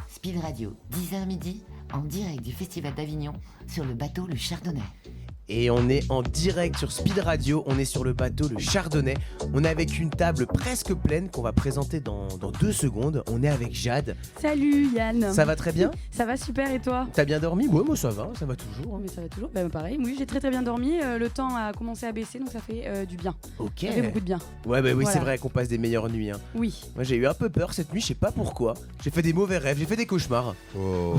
Speed Radio, 10h midi, en direct du Festival d'Avignon, sur le bateau Le Chardonnay. Et on est en direct sur Speed Radio, on est sur le bateau Le Chardonnay. On est avec une table presque pleine qu'on va présenter dans 2 secondes. On est avec Jade. Salut Yann. Ça va très bien ? Ça va super et toi ? T'as bien dormi ? Ouais, moi ça va toujours. Mais ça va toujours. Bah, pareil, oui, j'ai très très bien dormi. Le temps a commencé à baisser donc ça fait du bien. Ok. Ça fait beaucoup de bien. Ouais, bah oui, Voilà. c'est vrai qu'on passe des meilleures nuits. Hein. Oui. Moi j'ai eu un peu peur cette nuit, je sais pas pourquoi. J'ai fait des mauvais rêves, j'ai fait des cauchemars. Oh.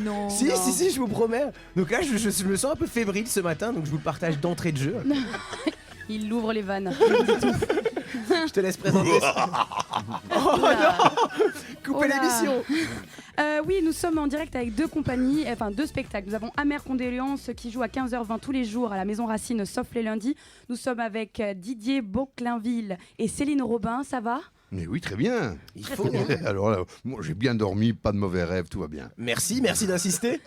Non. Si, je vous promets. Donc là, je me sens un peu fébrile ce matin, donc je vous le partage d'entrée de jeu. Il ouvre les vannes. Je te laisse présenter ça. Oh non ! Coupez l'émission. Oui, nous sommes en direct avec 2 compagnies, enfin 2 spectacles. Nous avons Amère Condoléances qui joue à 15h20 tous les jours à la Maison Racine, sauf les lundis. Nous sommes avec Didier Beauclainville et Céline Robin. Ça va ? Mais oui, très bien. Il Très, faut. très bien. Alors là, moi, j'ai bien dormi, pas de mauvais rêves, tout va bien. Merci d'insister.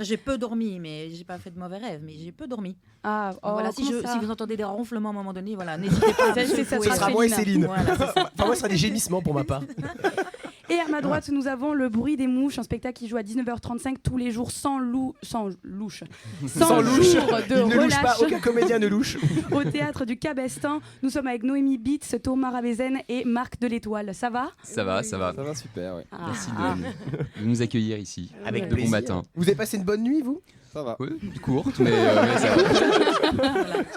J'ai peu dormi, mais j'ai pas fait de mauvais rêves, mais j'ai peu dormi. Ah, oh, Voilà, comment ça si vous entendez des ronflements à un moment donné, voilà, n'hésitez pas. C'est ça, Oui, Ce sera moi et Céline. Voilà, c'est ça. Enfin, moi, ce sera des gémissements pour ma part. Et à ma droite, nous avons Le Bruit des Mouches, un spectacle qui joue à 19h35 tous les jours sans louche. Sans louche. jours de Il ne louche pas, relâche aucun comédien ne louche. au théâtre du Cabestin. Nous sommes avec Noémie Bitz, Thomas Ravezen et Marc de l'Étoile. Ça va ? Ça va. Ça va super, oui. Ah. Merci de nous accueillir ici. Avec De plaisir. bon matin. Vous avez passé une bonne nuit, vous ? Ça va. Oui, courte, mais ça va.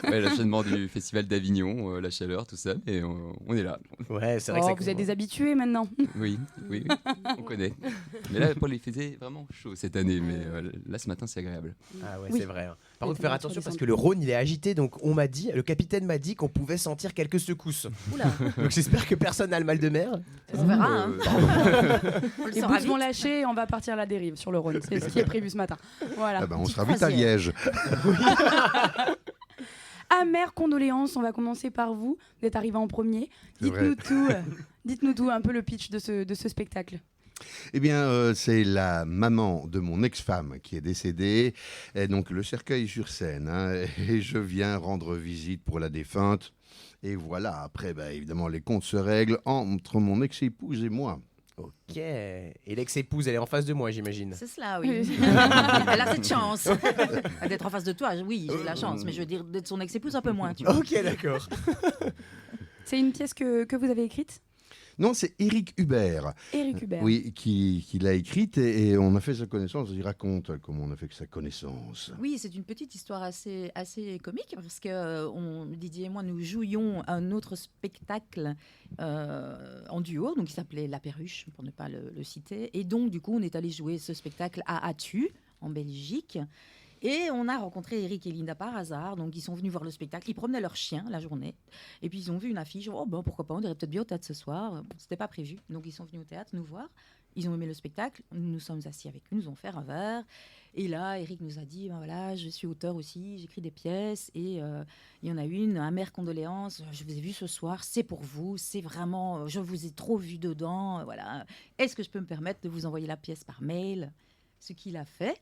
Ouais, l'enchaînement du Festival d'Avignon, la chaleur, tout ça, et on est là. Ouais, c'est vrai Oh, que ça vous êtes des habitués maintenant. Oui, on connaît. Mais là, Paul, il faisait vraiment chaud cette année, mais là, ce matin, c'est agréable. Ah ouais, Oui. c'est vrai. Hein. Par Les contre, faire températures attention parce descendent. que le Rhône, il est agité, donc le capitaine m'a dit qu'on pouvait sentir quelques secousses. Oula, Donc j'espère que personne n'a le mal de mer. on verra. Hein. On le Les saura bouses vont vite. lâcher et on va partir à la dérive sur le Rhône. C'est ce qui est prévu ce matin. Voilà. Ah ben, on Petite sera vite à croisière. Liège. Amère Condoléances, on va commencer par vous. Vous êtes arrivé en premier. C'est Dites-nous tout. Dites-nous tout, un peu le pitch de ce spectacle. Eh bien, c'est la maman de mon ex-femme qui est décédée. Et donc, le cercueil sur scène. Hein, et je viens rendre visite pour la défunte. Et voilà, après, évidemment, les comptes se règlent entre mon ex-épouse et moi. Ok. Et l'ex-épouse, elle est en face de moi, j'imagine. C'est cela, oui. Elle a cette chance d'être en face de toi. Oui, j'ai la chance, mais je veux dire d'être son ex-épouse un peu moins. Tu vois. Ok, d'accord. C'est une pièce que vous avez écrite ? Non, c'est Éric Hubert. Éric Hubert. Oui, qui l'a écrite et on a fait sa connaissance. Il raconte comment on a fait sa connaissance. Oui, c'est une petite histoire assez comique parce que Didier et moi, nous jouions un autre spectacle en duo, donc il s'appelait La Perruche, pour ne pas le citer. Et donc, du coup, on est allé jouer ce spectacle à Atu, en Belgique. Et on a rencontré Eric et Linda par hasard, donc ils sont venus voir le spectacle. Ils promenaient leur chien la journée, et puis ils ont vu une affiche. Oh ben pourquoi pas, on irait peut-être bien au théâtre ce soir. Bon, c'était pas prévu, donc ils sont venus au théâtre nous voir. Ils ont aimé le spectacle, nous nous sommes assis avec eux, nous ont fait un verre. Et là, Eric nous a dit, ben voilà, je suis auteur aussi, j'écris des pièces, et il y en a une, Amère Condoléances, je vous ai vu ce soir, c'est pour vous, c'est vraiment, je vous ai trop vu dedans, voilà. Est-ce que je peux me permettre de vous envoyer la pièce par mail ? Ce qu'il a fait.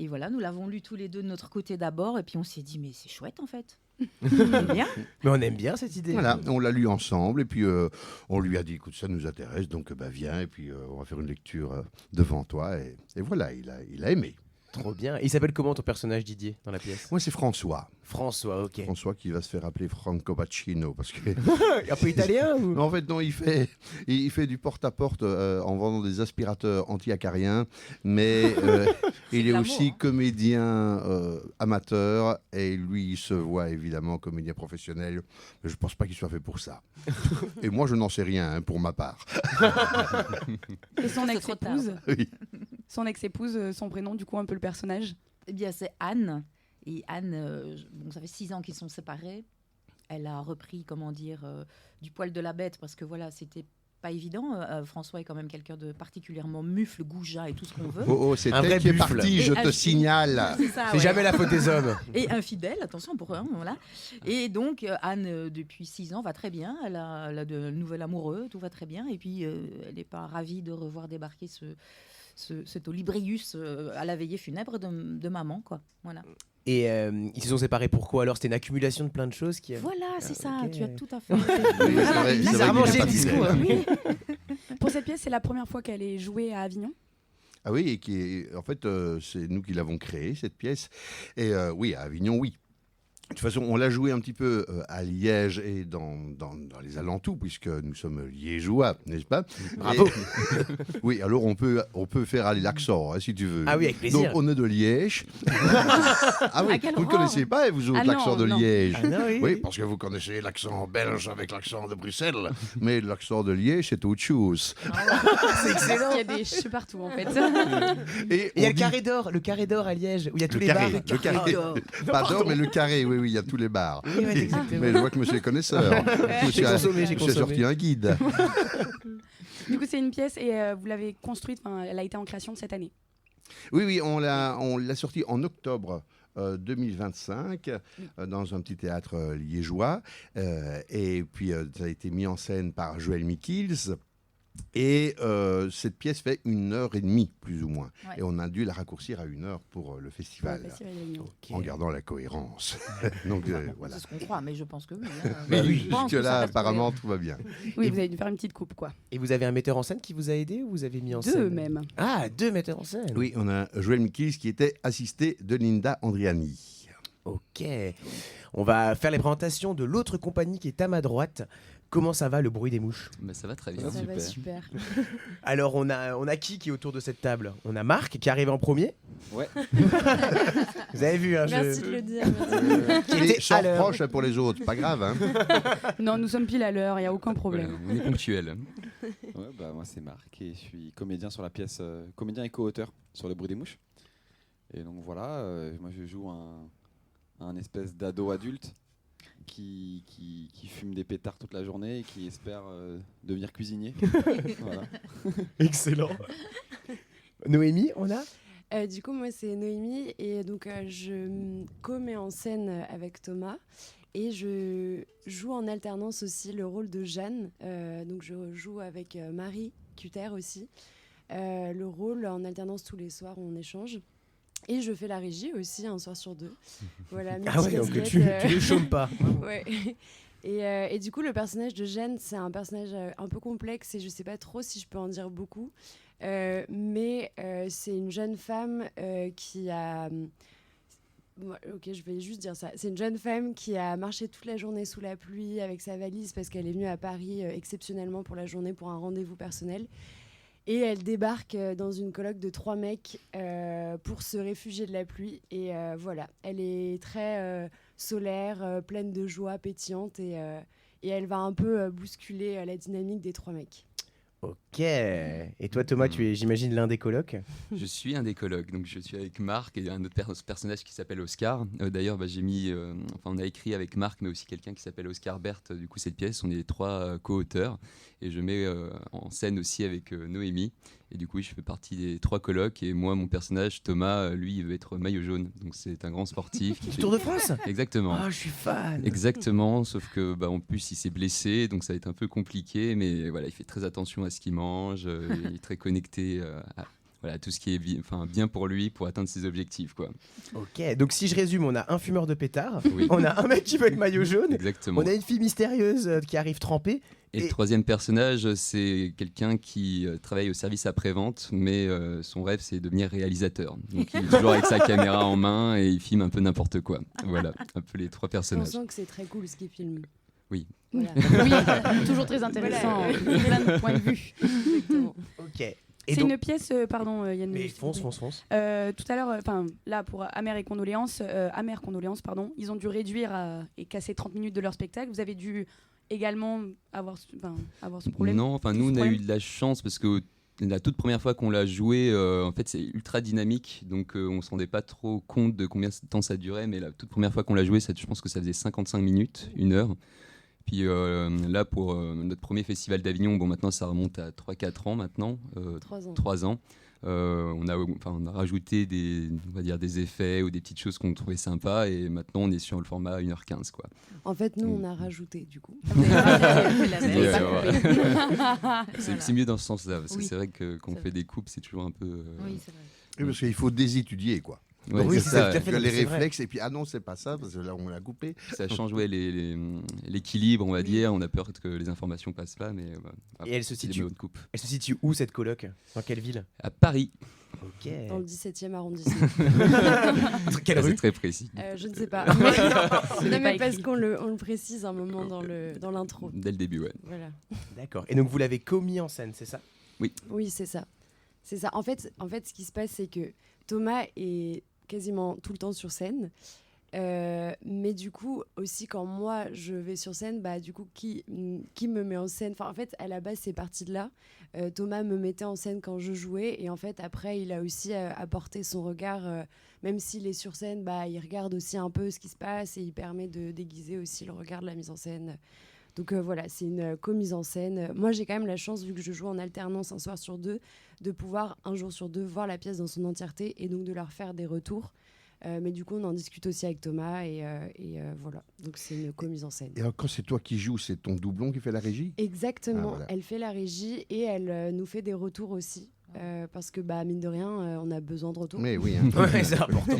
Et voilà, nous l'avons lu tous les deux de notre côté d'abord, et puis on s'est dit, mais c'est chouette en fait. C'est bien. Mais on aime bien cette idée. Voilà, on l'a lu ensemble et puis on lui a dit, écoute, ça nous intéresse, donc viens et puis on va faire une lecture devant toi. Et voilà, il a aimé. Trop bien. Et il s'appelle comment ton personnage Didier dans la pièce ? Moi, c'est François. François, ok. François qui va se faire appeler Franco Bacchino parce que Un peu italien ou... en fait non, il fait du porte-à-porte en vendant des aspirateurs anti-acariens, mais il est l'amour, aussi hein. comédien amateur et lui il se voit évidemment comédien professionnel, mais je pense pas qu'il soit fait pour ça. Et moi je n'en sais rien hein, pour ma part. Et son C'est trop tard. ex-épouse, Oui. son prénom, du coup, un peu le personnage. Eh bien, c'est Anne. Et Anne, bon, ça fait 6 ans qu'ils sont séparés. Elle a repris, comment dire, du poil de la bête parce que voilà, c'était pas évident. François est quand même quelqu'un de particulièrement mufle, goujat et tout ce qu'on veut. Oh, c'est Un vrai elle qui est buffle. partie, je Et te signale. C'est ça, C'est ouais. jamais la faute des hommes. Et infidèle, attention pour eux, voilà. Et donc, Anne, depuis 6 ans, va très bien. Elle a de nouvel amoureux, tout va très bien. Et puis, elle n'est pas ravie de revoir débarquer cet olibrius à la veillée funèbre de maman, quoi. Voilà. Et ils se sont séparés pourquoi alors? C'était une accumulation de plein de choses qui... Voilà, c'est ça, ok. tu as tout à fait. Oui, c'est vrai Bizarrement, qu'il est j'ai pas le discours. fidèle. Pour cette pièce, c'est la première fois qu'elle est jouée à Avignon. Ah oui, et en fait, c'est nous qui l'avons créée, cette pièce. Et oui, à Avignon, oui. De toute façon, on l'a joué un petit peu à Liège et dans les alentours, puisque nous sommes liégeois, n'est-ce pas? Bravo. Oui, alors on peut faire l'accent, hein, si tu veux. Ah oui, avec plaisir. Donc, on est de Liège. Ah oui, À quelle vous ne horreur. connaissez pas, vous autres, Ah non, l'accent de non. Liège? Ah non, oui. Oui, parce que vous connaissez l'accent belge avec l'accent de Bruxelles. Mais l'accent de Liège, c'est autre chose. C'est excellent. Il y a des cheveux partout en fait. Et Et il y a on dit- le carré d'or à Liège, où il y a tous Le les carré, bars. le carré. Pas d'or, mais le carré, oui, il y a tous les bars. Oui, ouais, exactement. Mais je vois que monsieur est connaisseur. Monsieur a consommé. sorti un guide. Du coup, c'est une pièce et vous l'avez construite, elle a été en création cette année. Oui, on l'a sorti en octobre 2025 dans un petit théâtre liégeois. Et puis, ça a été mis en scène par Joël Mikils. Et cette pièce fait 1h30, plus ou moins. Ouais. Et on a dû la raccourcir à 1 heure pour le Pour festival, le Festival d'Avignon. Ok. en gardant la cohérence. Donc, voilà. C'est ce qu'on croit, mais je pense que oui. hein. Bah Je oui, pense que ça jusque-là, reste apparemment, tout va bien. Oui, Et vous avez dû faire une petite coupe, quoi. Et vous avez un metteur en scène qui vous a aidé ou vous avez mis en scène? Deux même. Ah, 2 metteurs en scène. Oui, on a Joël Mikils qui était assisté de Linda Andriani. Ok. On va faire les présentations de l'autre compagnie qui est à ma droite. Comment ça va, le bruit des mouches? Bah, ça va très bien. Ça va super. Alors, on a qui est autour de cette table? On a Marc qui est arrivé en premier. Ouais. Vous avez vu, hein, Merci de le dire. qui Et était sans à l'heure. reproche pour les autres, pas grave. Hein. Non, nous sommes pile à l'heure, il n'y a aucun problème. Voilà, on est ponctuel. Ouais, bah, moi c'est Marc et je suis comédien sur la pièce, comédien et co-auteur sur Le bruit des mouches. Et donc voilà, moi je joue un espèce d'ado adulte qui fume des pétards toute la journée et qui espère devenir cuisinier. Voilà. Excellent. Noémie, on a? Du coup, moi, c'est Noémie et donc je co-mets en scène avec Thomas et je joue en alternance aussi le rôle de Jeanne. Donc, je joue avec Marie Cutter aussi le rôle en alternance tous les soirs, on échange. Et je fais la régie aussi un soir sur 2. Voilà, Ah ouais, donc tu les chômes pas. Ouais. Et du coup, le personnage de Jeanne, c'est un personnage un peu complexe et je sais pas trop si je peux en dire beaucoup. Mais c'est une jeune femme qui a... Ok, je vais juste dire ça. C'est une jeune femme qui a marché toute la journée sous la pluie avec sa valise parce qu'elle est venue à Paris exceptionnellement pour la journée pour un rendez-vous personnel. Et elle débarque dans une coloc de 3 mecs pour se réfugier de la pluie. Et voilà, elle est très solaire, pleine de joie, pétillante. Et elle va un peu bousculer la dynamique des 3 mecs. Ok. Et toi, Thomas, tu es, j'imagine, l'un des colocs. Je suis un des colocs, donc je suis avec Marc et un autre personnage qui s'appelle Oscar. D'ailleurs, j'ai mis, on a écrit avec Marc, mais aussi quelqu'un qui s'appelle Oscar Berthe. Du coup, cette pièce, on est les 3 co-auteurs et je mets en scène aussi avec Noémie. Et du coup, je fais partie des 3 colocs et moi, mon personnage Thomas, lui, il veut être maillot jaune. Donc c'est un grand sportif. Du Tour de France. Exactement. Ah, je suis fan. Exactement, sauf que en plus il s'est blessé, donc ça va être un peu compliqué, mais voilà, il fait très attention à ce qu'il mange, il est très connecté à tout ce qui est bien pour lui, pour atteindre ses objectifs, quoi. Ok, donc si je résume, on a un fumeur de pétard, Oui. on a un mec qui veut être maillot jaune, Exactement. on a une fille mystérieuse qui arrive trempée. Et le troisième personnage, c'est quelqu'un qui travaille au service après-vente, mais son rêve, c'est de devenir réalisateur. Donc il est toujours avec sa caméra en main et il filme un peu n'importe quoi. Voilà, un peu les 3 On personnages. sent que c'est très cool ce qu'il filme. Oui. Voilà. Oui, toujours très intéressant, plein de points de vue. Exactement. Ok. Et C'est donc... une pièce, pardon Yann. Mais s'il vous plaît. fonce. Tout à l'heure, là pour Amères Condoléances, pardon, ils ont dû réduire et casser 30 minutes de leur spectacle. Vous avez dû également avoir ce problème. Non, nous on a problème. eu de la chance parce que la toute première fois qu'on l'a joué, en fait c'est ultra dynamique, donc on se rendait pas trop compte de combien de temps ça durait, mais la toute première fois qu'on l'a joué, je pense que ça faisait 55 minutes, 1 heure. Puis là pour notre premier festival d'Avignon, maintenant ça remonte à 3-4 ans maintenant, 3 ans. 3 ans. On a rajouté on va dire des effets ou des petites choses qu'on trouvait sympas et maintenant on est sur le format 1h15 quoi. En fait, nous, on a rajouté du coup. C'est mieux dans ce sens-là parce que Oui. c'est vrai que quand on C'est fait des coupes c'est toujours un peu. Oui, c'est vrai. Oui, parce qu'il faut désétudier, quoi. Ouais, Oui, c'est c'est ça. tout à fait. Les c'est vrai. réflexes, et puis ah non, c'est pas ça, parce que là, on l'a coupé. Ça change l'équilibre, on va dire. On a peur que les informations passent pas, mais Et elle se c'est des situe- mots de coupe. Elle se situe où cette coloc? Dans quelle ville? À Paris. Ok. Dans le 17e arrondissement. Quelle Ça, rue? c'est très précis. Je ne sais pas. Ce n'est Non, mais pas parce écrit. qu'on le précise un moment dans l'intro. Dès le début, ouais. Voilà. D'accord. Et donc vous l'avez commis en scène, c'est ça? Oui, c'est ça. C'est ça. En fait, ce qui se passe, c'est que Thomas est quasiment tout le temps sur scène. Mais du coup, aussi quand moi je vais sur scène, bah, du coup, qui me met en scène? Enfin, en fait, à la base, c'est parti de là. Thomas me mettait en scène quand je jouais. Et en fait, après, il a aussi apporté son regard. Même s'il est sur scène, bah, il regarde aussi un peu ce qui se passe et il permet de déguiser aussi le regard de la mise en scène. Donc voilà, c'est une co-mise en scène. Moi, j'ai quand même la chance, vu que je joue en alternance un soir sur deux, de pouvoir un jour sur deux voir la pièce dans son entièreté et donc de leur faire des retours. Mais du coup, on en discute aussi avec Thomas et voilà. Donc c'est une co-mise en scène. Et alors, quand c'est toi qui joues, c'est ton doublon qui fait la régie? Exactement, Ah, voilà. elle fait la régie et elle nous fait des retours aussi. Parce que, bah, mine de rien, on a besoin de retours. Mais oui, hein. Ouais, c'est important.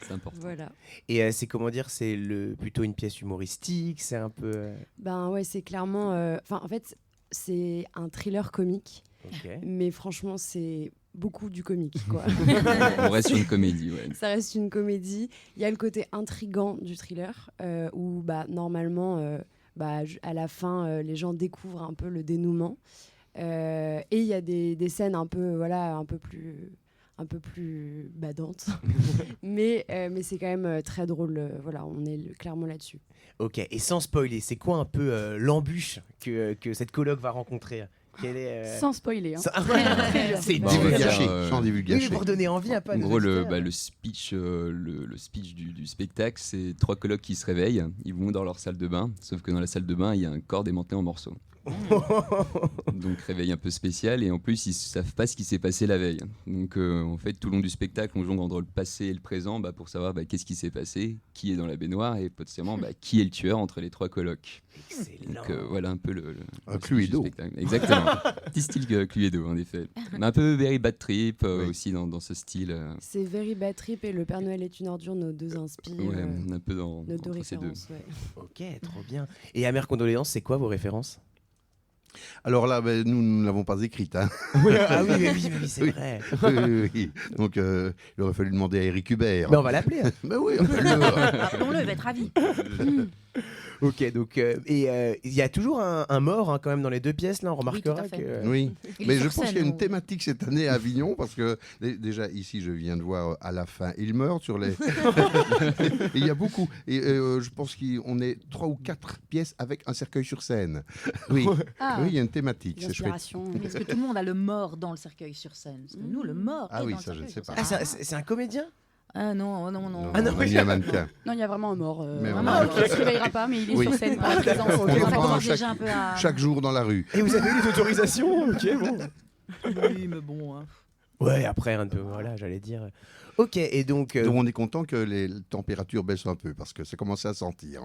C'est important. Voilà. Et c'est comment dire, c'est plutôt une pièce humoristique, c'est un peu. Ben ouais, c'est clairement. En fait, c'est un thriller comique, Ok. mais franchement, c'est beaucoup du comique, quoi. On reste sur une comédie, ouais. Ça reste une comédie. Il y a le côté intrigant du thriller, où bah, normalement, à la fin, les gens découvrent un peu le dénouement. Et il y a des scènes un peu plus badantes. mais c'est quand même très drôle. Voilà, on est clairement là-dessus. Ok, et sans spoiler, c'est quoi un peu l'embûche que cette coloc va rencontrer? Quelle est, Sans spoiler. Hein. C'est Bon, dur. on va dire, Divulgacher, sans Oui, divulgacher. pour donner envie à pas En nos gros, auditeurs. le speech, le speech du spectacle, c'est 3 colocs qui se réveillent, ils vont dans leur salle de bain, sauf que dans la salle de bain, il y a un corps démantelé en morceaux. Donc réveil un peu spécial, et en plus, ils savent pas ce qui s'est passé la veille. Donc en fait, tout le long du spectacle, on jongle entre le passé et le présent pour savoir qu'est-ce qui s'est passé, qui est dans la baignoire, et potentiellement qui est le tueur entre les 3 colocs. Excellent. Donc voilà un peu Un speech Cluedo. du spectacle. Exactement. Petit style Cluedo, en effet. Mais un peu Very Bad Trip Oui. aussi dans ce style. C'est Very Bad Trip et Le Père Noël est une ordure, nos deux inspires. Ouais, un peu dans Nos deux entre ces deux. références, ouais. Ok, trop bien. Et Amères Condoléances, c'est quoi vos références? Alors là, nous ne l'avons pas écrite. Hein. Ah oui, c'est Oui. vrai. Oui. Donc, il aurait fallu demander à Eric Hubert. Mais on va l'appeler. Hein. Mais oui, appelle-le. Appelons-le, il va être ravi. Ok, donc et il y a toujours un mort quand même dans les deux pièces là. On remarquera tout à fait. que. Oui, Il mais est je sur pense qu'il y a scène, une thématique cette année à Avignon, parce que déjà ici, je viens de voir à la fin, il meurt sur les. Et il y a beaucoup. Et je pense qu'on est 3 ou 4 pièces avec un cercueil sur scène. Oui, Ah, oui, il y a une thématique. C'est chouette. l'inspiration. Est-ce que tout le monde a le mort dans le cercueil sur scène? Parce que nous, le mort Ah est oui, dans le ça, je ne cercueil sais sur pas. scène. Ah, c'est un comédien? Ah non. Ah non, on a mis un mannequin. Non, il y a vraiment un mort. Mais Vraiment, vraiment. qui ne se réveillera pas, mais il est Oui. sur scène par la présence. On Ça reprend commence chaque, déjà un peu à... chaque jour dans la rue. Et vous avez eu des autorisations? Ok, bon. Oui, mais bon... hein. Ouais, après un peu, voilà, j'allais dire. Ok, et donc. Donc on est content que les températures baissent un peu, parce que ça commence à sentir.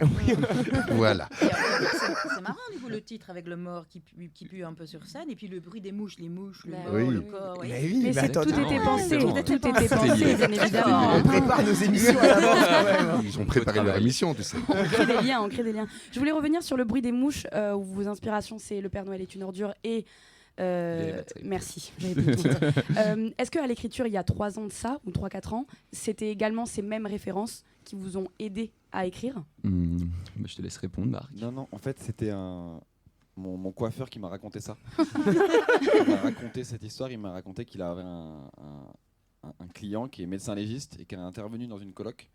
Voilà. Et, c'est marrant, du coup, le titre avec le mort qui pue un peu sur scène, et puis le bruit des mouches, les mouches, le Bah mort, oui. le corps... oui. Mais oui, Mais bah, c'est- tout attends, était non, pensé. c'est bon. Tout était C'est pensé, lié. bien évidemment. on prépare nos émissions à l'avance quand même. Ils ont préparé leur travail. émission, tu sais. On crée des liens. Je voulais revenir sur le bruit des mouches, où vos inspirations, c'est Le Père Noël est une ordure et... Very Bad Trip. Merci. J'avais plus le temps. Est-ce qu'à l'écriture, il y a 3 ans de ça, ou 3-4 ans, c'était également ces mêmes références qui vous ont aidé à écrire? Je te laisse répondre, Marc. Non, en fait, c'était mon coiffeur qui m'a raconté ça. Il m'a raconté cette histoire, il m'a raconté qu'il avait un client qui est médecin légiste et qui est intervenu dans une coloc.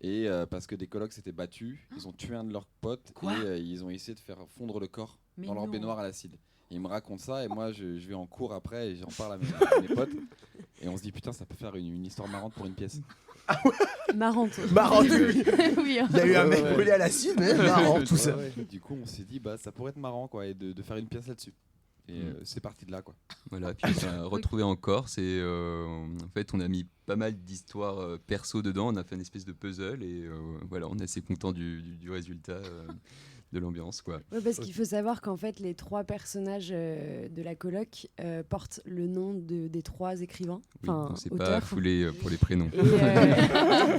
Et parce que des colocs s'étaient battus, ils ont tué un de leurs potes et ils ont essayé de faire fondre le corps Mais dans leur non. baignoire à l'acide. Il me raconte ça et moi je vais en cours après et j'en parle à mes potes. Et on se dit putain, ça peut faire une histoire marrante pour une pièce. Marrante. Marrant, oui. Oui. Il y a eu un Ouais, mec ouais. brûlé à l'acide, mais marrant tout ça. Ouais. Du coup, on s'est dit bah ça pourrait être marrant quoi et de faire une pièce là-dessus. Et c'est parti de là, quoi. Voilà, puis on a retrouvé en Corse et en fait on a mis pas mal d'histoires perso dedans, on a fait une espèce de puzzle et voilà, on est assez content du résultat, de l'ambiance quoi. Ouais, parce qu'il faut savoir qu'en fait les 3 personnages de la coloc portent le nom des 3 écrivains, Oui, on s'est pas auteurs. foulé pour les prénoms. Et,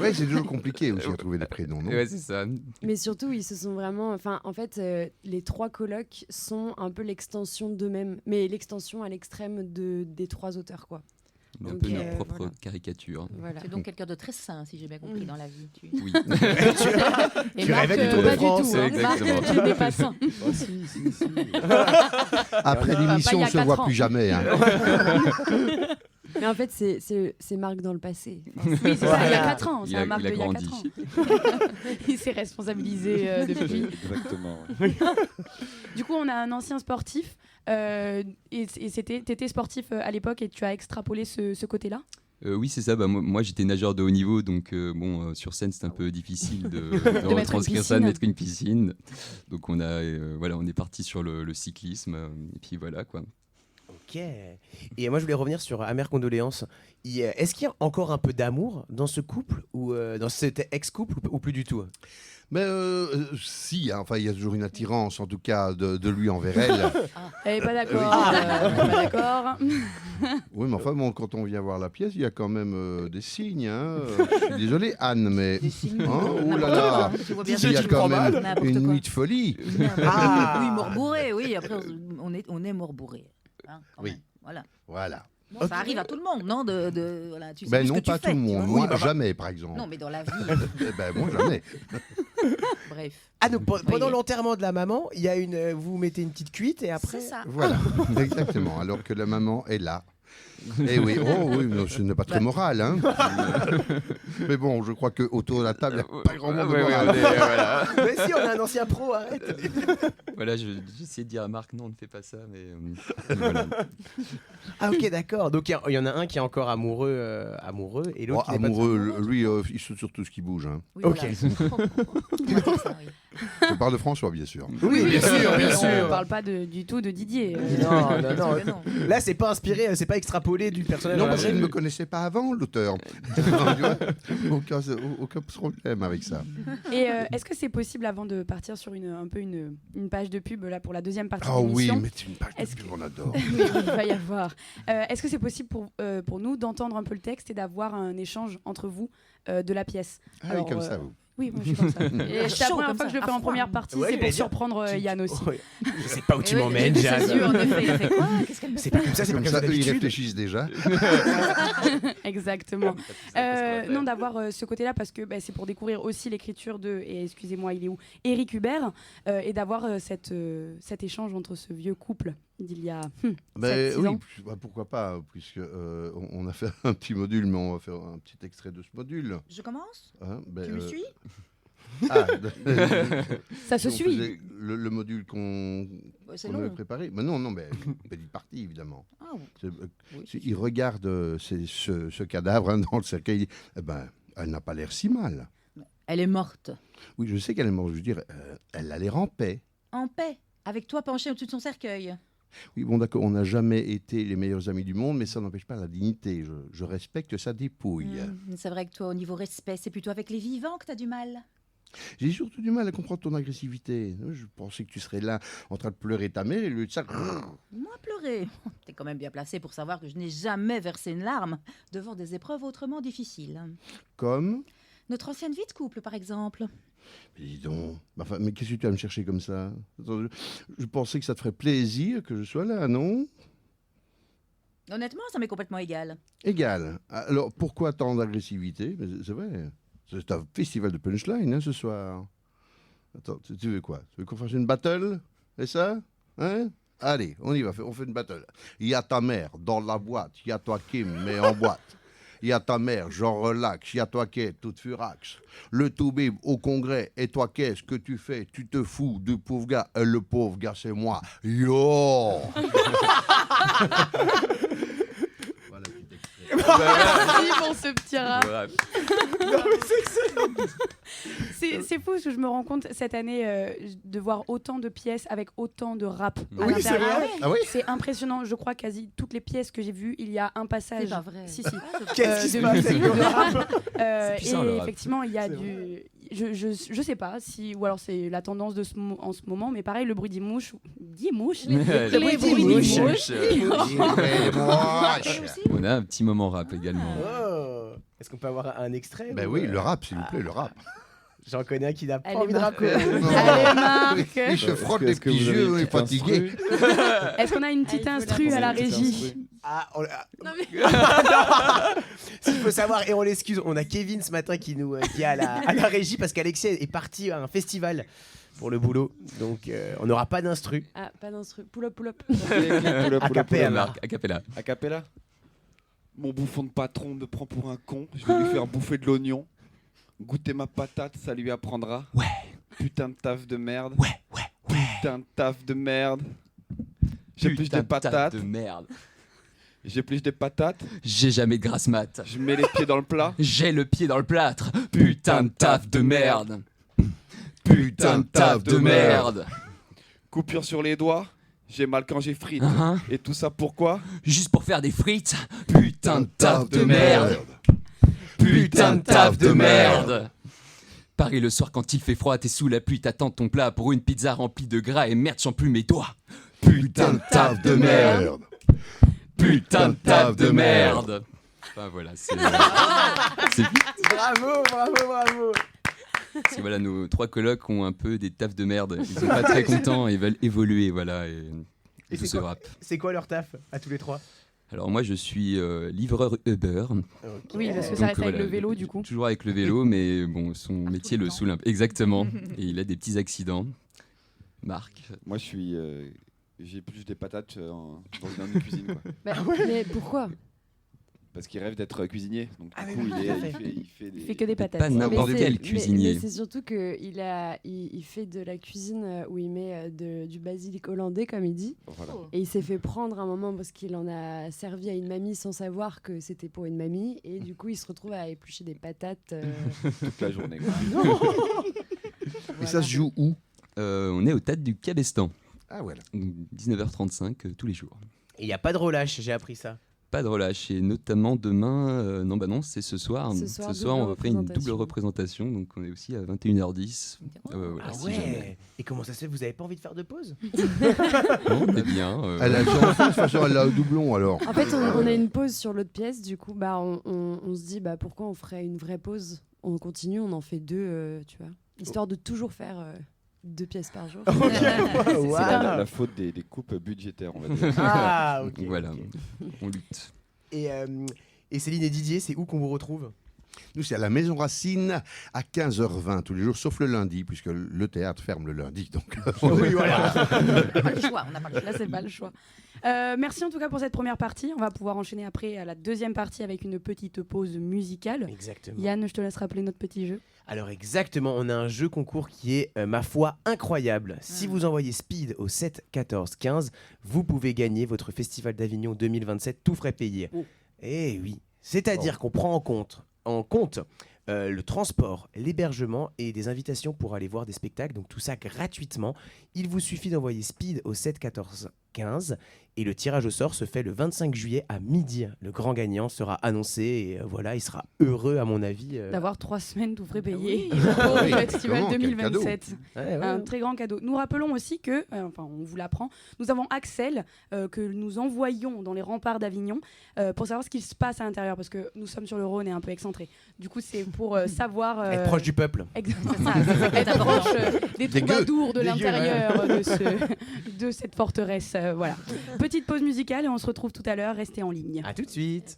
Ouais, c'est toujours compliqué aussi à trouver des prénoms, non? Ouais, c'est ça. mais surtout ils se sont vraiment, enfin en fait les 3 colocs sont un peu l'extension d'eux-mêmes, mais l'extension à l'extrême des 3 auteurs quoi. On est un Donc, peu notre propre voilà. caricature. Voilà. C'est donc quelqu'un de très sain, si j'ai bien compris, dans la vie. Oui. Et Tu Marc, rêvais du Tour de pas France, du tout, hein. exactement. Marc, tu n'es pas sain. Oh, si. Après Enfin, l'émission, pas il y on a se 4 voit ans. plus jamais. Hein. Mais en fait c'est Marc dans le passé. Oui, c'est ça, il y a Voilà. 4 ans. C'est Il a- un Marc il a d'il y a grandi. 4 ans. Il s'est responsabilisé depuis. Exactement. Ouais. Du coup, on a un ancien sportif. Et t'étais sportif à l'époque et tu as extrapolé ce côté-là. Oui, c'est ça. Bah, moi, j'étais nageur de haut niveau, donc sur scène, c'est un peu difficile de mettre une retranscrire ça, de piscine. mettre une piscine. Donc on est parti sur le cyclisme, et puis voilà quoi. Ok. Et moi, je voulais revenir sur Amères Condoléances. Est-ce qu'il y a encore un peu d'amour dans ce couple ou dans cet ex-couple ou plus du tout? Mais si, hein, enfin, il y a toujours une attirance, en tout cas, de lui envers elle. Elle n'est pas d'accord. elle est pas d'accord. Oui, mais enfin, bon, quand on vient voir la pièce, il y a quand même des signes. Hein. Je suis désolé, Anne, mais... Des signes. Hein, oh là N'importe là. quoi, hein, tu vois bien Il y a que quand même N'importe une quoi. nuit de folie. Ah. Oui, mort bourré, oui. Après, on est mort bourré. Hein, quand Oui. même. Voilà. Voilà. Bon, ça arrive à tout le monde, non voilà, tu sais Ben ce non, que tu pas fais, tout le tu monde. vois. Moi, jamais, par exemple. Non, mais dans la vie. Ben, moi, jamais. Bref. Ah, donc pendant Voyez. l'enterrement de la maman, il y a vous mettez une petite cuite et après. C'est ça. Voilà, exactement. Alors que la maman est là. Et oui, oh oui, non, ce n'est pas très moral, hein. Mais bon, je crois qu'autour de la table, il n'y a pas grand monde de moral. Voilà. Mais si, on a un ancien pro, arrête. Voilà, j'essaie de dire à Marc, non, on ne fait pas ça, mais voilà. Ah, ok, d'accord. Donc il y en a un qui est encore amoureux et Oh, l'autre qui n'est pas amoureux, lui, il saute sur tout ce qui bouge. Hein. Oui, Ok. voilà. On va dire ça, oui. Je parle de François, bien sûr. Oui, bien sûr, bien On sûr. ne parle pas du tout de Didier. Non, non, non. Mais non. Là, c'est pas inspiré, c'est pas extrapolé du personnage. Non, dans la parce qu'il vraie ne me vie. connaissait pas avant, l'auteur. Tu vois, aucun problème avec ça. Et est-ce que c'est possible, avant de partir sur un peu une page de pub là, pour la deuxième partie Ah de oui, l'émission, mais c'est une page de Est-ce pub, que- on adore. Oui, il va y avoir. Est-ce que c'est possible pour nous d'entendre un peu le texte et d'avoir un échange entre vous de la pièce? Ah Alors, oui, comme ça, vous. Oui, moi je suis comme ça. Et c'est la Chaud première comme fois que je ça, le fais à en froid. première partie, Ouais, c'est j'allais pour dire, surprendre Yann aussi. Ouais. Je sais pas où tu Eh oui, m'emmènes, c'est Jeanne. sûr, en effet, il a fait quoi Qu'est-ce qu'elle me C'est fait pas comme ça, c'est pas Comme comme ça, ça eux, ils d'habitude. réfléchissent déjà. Exactement. Non, d'avoir ce côté-là, parce que c'est pour découvrir aussi l'écriture et excusez-moi, il est où, Éric Hubert, et d'avoir cet échange entre ce vieux couple d'il y a 7-6 Oui, ans. bah, pourquoi pas, puisque on a fait un petit module, mais on va faire un petit extrait de ce module. Je commence Hein, ben, Tu me suis Ah, Ça se on suit. faisait le module qu'on C'est avait long. préparé. Mais non, mais une petite partie, évidemment. Ah, oui. Il regarde ce cadavre hein, dans le cercueil. Il dit, eh ben, elle n'a pas l'air si mal. Elle est morte. Oui, je sais qu'elle est morte. Je veux dire, elle a l'air en paix. En paix, avec toi penché au-dessus de son cercueil. Oui, bon, d'accord, on n'a jamais été les meilleurs amis du monde, mais ça n'empêche pas la dignité. Je respecte sa dépouille. C'est vrai que toi, au niveau respect, c'est plutôt avec les vivants que tu as du mal. J'ai surtout du mal à comprendre ton agressivité. Je pensais que tu serais là en train de pleurer ta mère et au lieu de ça. Moi, pleurer. T'es quand même bien placé pour savoir que je n'ai jamais versé une larme devant des épreuves autrement difficiles. Comme. Notre ancienne vie de couple, par exemple. Mais dis donc. Enfin, mais qu'est-ce que tu vas me chercher comme ça? Attends, je pensais que ça te ferait plaisir que je sois là, non? Honnêtement, ça m'est complètement égal. Égal. Alors pourquoi tant d'agressivité? Mais c'est vrai. C'est un festival de punchline hein, ce soir. Attends, tu veux quoi? Tu veux qu'on fasse une battle? C'est ça? Hein? Allez, on y va, on fait une battle. Il y a ta mère dans la boîte, il y a toi Kim, mais en boîte. Il y a ta mère, genre relax, il y a toi qui es toute furax. Le toubib au congrès, et toi qu'est-ce que tu fais? Tu te fous du pauvre gars, et le pauvre gars c'est moi. Yo! Voilà, petit extrait. Merci pour ce petit rap. Voilà. C'est fou parce que je me rends compte cette année de voir autant de pièces avec autant de rap à Oui, c'est l'intérieur. vrai. Ah oui. C'est impressionnant. Je crois quasi toutes les pièces que j'ai vues, il y a un passage. C'est pas vrai. Si. Qu'est-ce qui se de passe musique, de rap. C'est puissant, le Et rap. effectivement, il y a du. Je sais pas si ou alors c'est la tendance de en ce moment, mais pareil, le bruit des mouches, Le les bruit bruits des des mouches. Aussi. On a un petit moment rap également. Oh. Est-ce qu'on peut avoir un extrait Ben ou, oui, le rap, s'il vous plaît, le rap. J'en connais un qui n'a pas Allez, envie de Marc. rapper. Allez, Marc. Il se frotte les Est-ce que petits vous avez yeux, une il est petite fatigué. instru Est-ce qu'on a une petite il faut instru la à la Une petite régie instru. Ah, Non, mais... s'il faut savoir, et on l'excuse, on a Kevin ce matin qui est à la régie parce qu'Alexis est parti à un festival pour le boulot. Donc on n'aura pas d'instru. Ah, pas d'instru. Pull up, pull up. A cappella. Marc, a cappella. A cappella. Mon bouffon de patron me prend pour un con. Je vais lui faire bouffer de l'oignon. Goûter ma patate, ça lui apprendra. Ouais. Putain de taf de merde. Ouais. Putain de taf de merde. J'épluche des patates. de merde. J'épluche des patates. J'ai jamais de grasse mat. Je mets les pieds dans le plat. J'ai le pied dans le plâtre. Putain de taf de merde. Putain de taf de merde. Coupure sur les doigts. J'ai mal quand j'ai frites. Hein? Et tout ça pourquoi? Juste pour faire des frites. Putain de taf de merde. Putain de taf de merde. Paris le soir quand il fait froid, t'es sous la pluie, t'attends ton plat pour une pizza remplie de gras et merde, j'en plus mes doigts. Putain de taf de merde. Putain de taf de merde. Enfin voilà, c'est Bravo. voilà, nos 3 colocs ont un peu des tafs de merde. Ils sont pas très contents et veulent évoluer, voilà. Et Et tout c'est ce quoi, rap. c'est quoi leur taf à tous les trois? Alors moi je suis livreur Uber. Oui, parce que Donc, ça reste avec voilà, le vélo du coup. Toujours avec le vélo, mais bon, son métier le saoule un peu. Exactement. Et il a des petits accidents. Marc. Moi je suis. J'épluche des patates dans une cuisine. Quoi. Bah, mais pourquoi? Parce qu'il rêve d'être cuisinier. Donc Ah du oui, coup, oui, il, tout à est- fait. il fait des. Il fait que des patates. Pas n'importe Mais quel c'est- cuisinier. Mais c'est surtout qu'il fait de la cuisine où il met du basilic hollandais, comme il dit. Voilà. Et il s'est fait prendre un moment parce qu'il en a servi à une mamie sans savoir que c'était pour une mamie. Et du coup, il se retrouve à éplucher des patates. Toute la journée. Quoi. Et ça se joue où? On est au Théâtre du Cabestan. Ah voilà. 19h35 tous les jours. Il n'y a pas de relâche, j'ai appris ça. Pas de relâche, et notamment demain, non, c'est ce soir. Ce soir, On va faire une double représentation. représentation, donc on est aussi à 21h10. Voilà, Ah si ouais. jamais. Et comment ça se fait? Vous avez pas envie de faire de pause? Non, on est bien. Elle a déjà fait, de toute façon, elle a un doublon alors. En fait, on a une pause sur l'autre pièce. Du coup, bah, on se dit pourquoi on ferait une vraie pause? On continue, on en fait 2, tu vois. Histoire de toujours faire 2 pièces par jour. Wow. C'est la faute des coupes budgétaires, on va dire. Ah, ok. Voilà, ok. on lutte. Et Céline et Didier, c'est où qu'on vous retrouve? Nous, c'est à la Maison Racine à 15h20 tous les jours, sauf le lundi, puisque le théâtre ferme le lundi. Donc, Oui, voilà. On n'a pas le choix, on n'a pas le choix. Là, c'est pas le choix. Merci en tout cas pour cette première partie. On va pouvoir enchaîner après à la deuxième partie avec une petite pause musicale. Exactement. Yann, je te laisse rappeler notre petit jeu. Alors exactement, on a un jeu concours qui est, ma foi, incroyable. Si vous envoyez Speed au 7 14 15, vous pouvez gagner votre Festival d'Avignon 2027, tout frais payé. Oh. Eh oui, c'est-à-dire qu'on prend en compte le transport, l'hébergement et des invitations pour aller voir des spectacles, donc tout ça gratuitement. Il vous suffit d'envoyer Speed au 7 14 15 et le tirage au sort se fait le 25 juillet à midi. Le grand gagnant sera annoncé et voilà, il sera heureux à mon avis. D'avoir 3 semaines tout frais payés oui, au Festival comment, quel 2027. Ouais, ouais, Un ouais. très grand cadeau. Nous rappelons aussi que, enfin on vous l'apprend, nous avons Axel que nous envoyons dans les remparts d'Avignon pour savoir ce qu'il se passe à l'intérieur parce que nous sommes sur le Rhône et un peu excentré. Du coup c'est pour savoir... Être proche du peuple. Exactement. Être proche des Des troubadours de gueux. l'intérieur de cette forteresse. Voilà. Petite pause musicale et on se retrouve tout à l'heure. Restez en ligne. À tout de suite.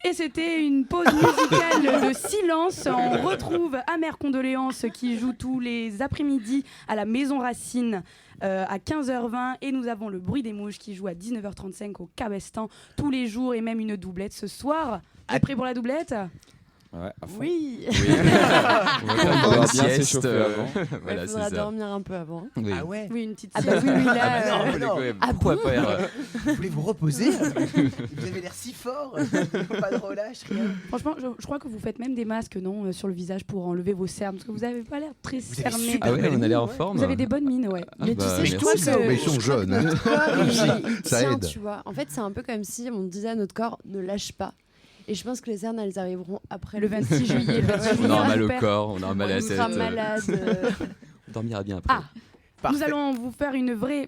Et c'était une pause musicale de silence. On retrouve Amères Condoléances qui joue tous les après-midi à la Maison Racine à 15h20. Et nous avons le Bruit des Mouches qui joue à 19h35 au Cabestan tous les jours et même une doublette ce soir. T'es prêt pour la doublette? Ouais, à fond. Oui. Oui. On va faire une bonne bien sieste. s'échauffer avant. Voilà, Il c'est faudra ça. dormir un peu avant. Oui. Ah ouais. Oui, une petite Ah bah oui, oui, là. Ah bah non, Ouais, Ah pourquoi bon faire Vous voulez vous reposer? Vous avez l'air si fort. Pas de relâche, rien. Franchement, je crois que vous faites même des masques, non, sur le visage pour enlever vos cernes, parce que vous avez pas l'air très Vous avez cerné. super Ah ouais, on a l'air en forme. Vous avez des bonnes mines, ouais. Ah Mais bah, tu sais, merci. je trouve toi, que Mais ils sont jeunes. Hein. notre corps, il Ça tient, aide. tu vois. En fait, c'est un peu comme si on disait à notre corps, ne lâche pas. Et je pense que les cernes, elles arriveront après Le 26 juillet, le 26 On juillet, aura mal au super. corps, on aura mal à la On tête. sera malade. On dormira bien après. Ah, Parfait. nous allons vous faire une vraie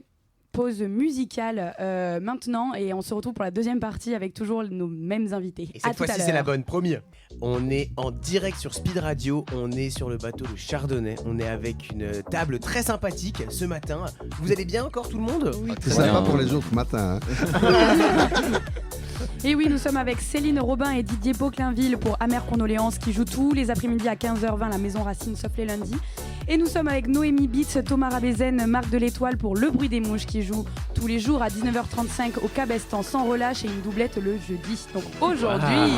pause musicale maintenant et on se retrouve pour la deuxième partie avec toujours nos mêmes invités. Et À cette tout à fois-ci, c'est la l'heure. bonne, promis. On est en direct sur Speed Radio, on est sur le bateau de Chardonnay, on est avec une table très sympathique ce matin. Vous allez bien encore tout le monde? C'est Très sympa bien. pour les autres matins. Hein. Et oui, nous sommes avec Céline Robin et Didier Beauclainville pour Amères Condoléances qui jouent tous les après-midi à 15h20 à la Maison Racine, sauf les lundis. Et nous sommes avec Noémie Bitz, Thomas Rabézen, Marc de l'Étoile pour Le Bruit des Mouches qui joue tous les jours à 19h35 au Cabestan sans relâche et une doublette le jeudi. Donc aujourd'hui...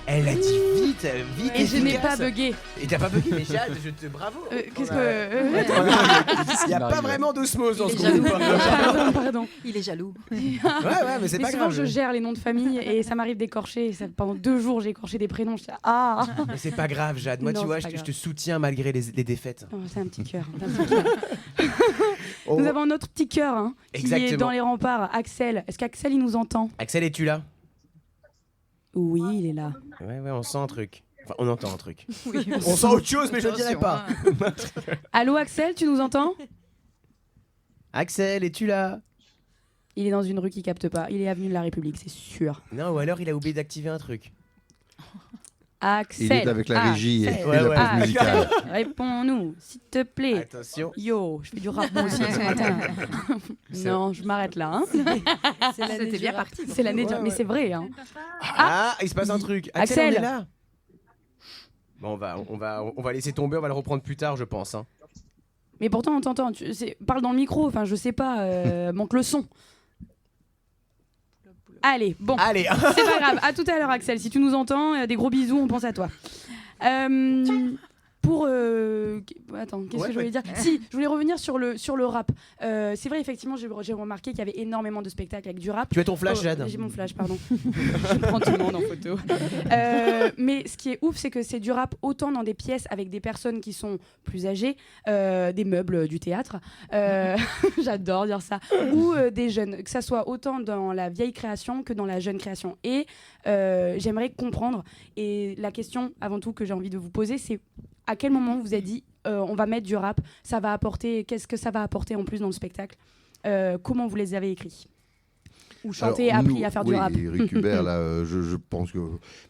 Elle a dit vite, vite Et je n'ai pas efficace. bugué. Et t'as pas bugué, mais Jade, je te bravo. Qu'est-ce On a- que... Il n'y a pas vraiment d'osmose dans Il ce est groupe. Pardon. Il est jaloux. Ouais, mais c'est Mais pas souvent, grave. je gère les noms de famille et ça m'arrive d'écorcher. Pendant 2 jours, j'ai écorché des prénoms. Je dis, ah Mais c'est pas grave, Jade. Moi, Non, tu vois, c'est je pas te- je grave. te soutiens malgré les défaites. Oh, c'est un petit cœur. c'est un petit cœur. Oh. Nous avons notre petit cœur hein, qui est Exactement. dans les remparts. Axel. Est-ce qu'Axel, il nous entend? Axel, es-tu là? Oui, il est là. Ouais, on sent un truc. Enfin, on entend un truc. On sent autre chose, mais je ne dirais pas. Allô, Axel, tu nous entends? Axel, es-tu là? Il est dans une rue qui capte pas. Il est avenue de la République, c'est sûr. Non, ou alors il a oublié d'activer un truc. Axel. Il est avec la régie et Axel. Ouais, la ouais. pause musicale. Réponds-nous, s'il te plaît. Attention. Yo, je fais du rap moi aussi ce matin. Non, je m'arrête là. hein. C'était bien parti. C'est l'année du... Mais c'est vrai. Hein. Ah, il se passe un truc. Axel, Axel. on est là. Bon, on va laisser tomber, on va le reprendre plus tard, je pense. Hein. Mais pourtant, on t'entend. Parle dans le micro, enfin, je sais pas, manque le son. Allez, bon, Allez. c'est pas grave. À tout à l'heure, Axel. Si tu nous entends, des gros bisous, on pense à toi. Pour attends, qu'est-ce Ouais, que je voulais ouais. dire? Si, je voulais revenir sur le rap. C'est vrai, effectivement, j'ai remarqué qu'il y avait énormément de spectacles avec du rap. Tu as ton flash, Jade? J'ai mon flash, pardon. Je prends tout le monde en photo. Mais ce qui est ouf, c'est que c'est du rap autant dans des pièces avec des personnes qui sont plus âgées, des meubles du théâtre, j'adore dire ça, ou des jeunes, que ça soit autant dans la vieille création que dans la jeune création. Et j'aimerais comprendre, et la question avant tout que j'ai envie de vous poser, c'est à quel moment vous avez dit on va mettre du rap, ça va apporter, qu'est-ce que ça va apporter en plus dans le spectacle? Comment vous les avez écrits? Ou chanté, Alors, appris nous, à faire oui, du rap? Eric Hubert, là, je pense que.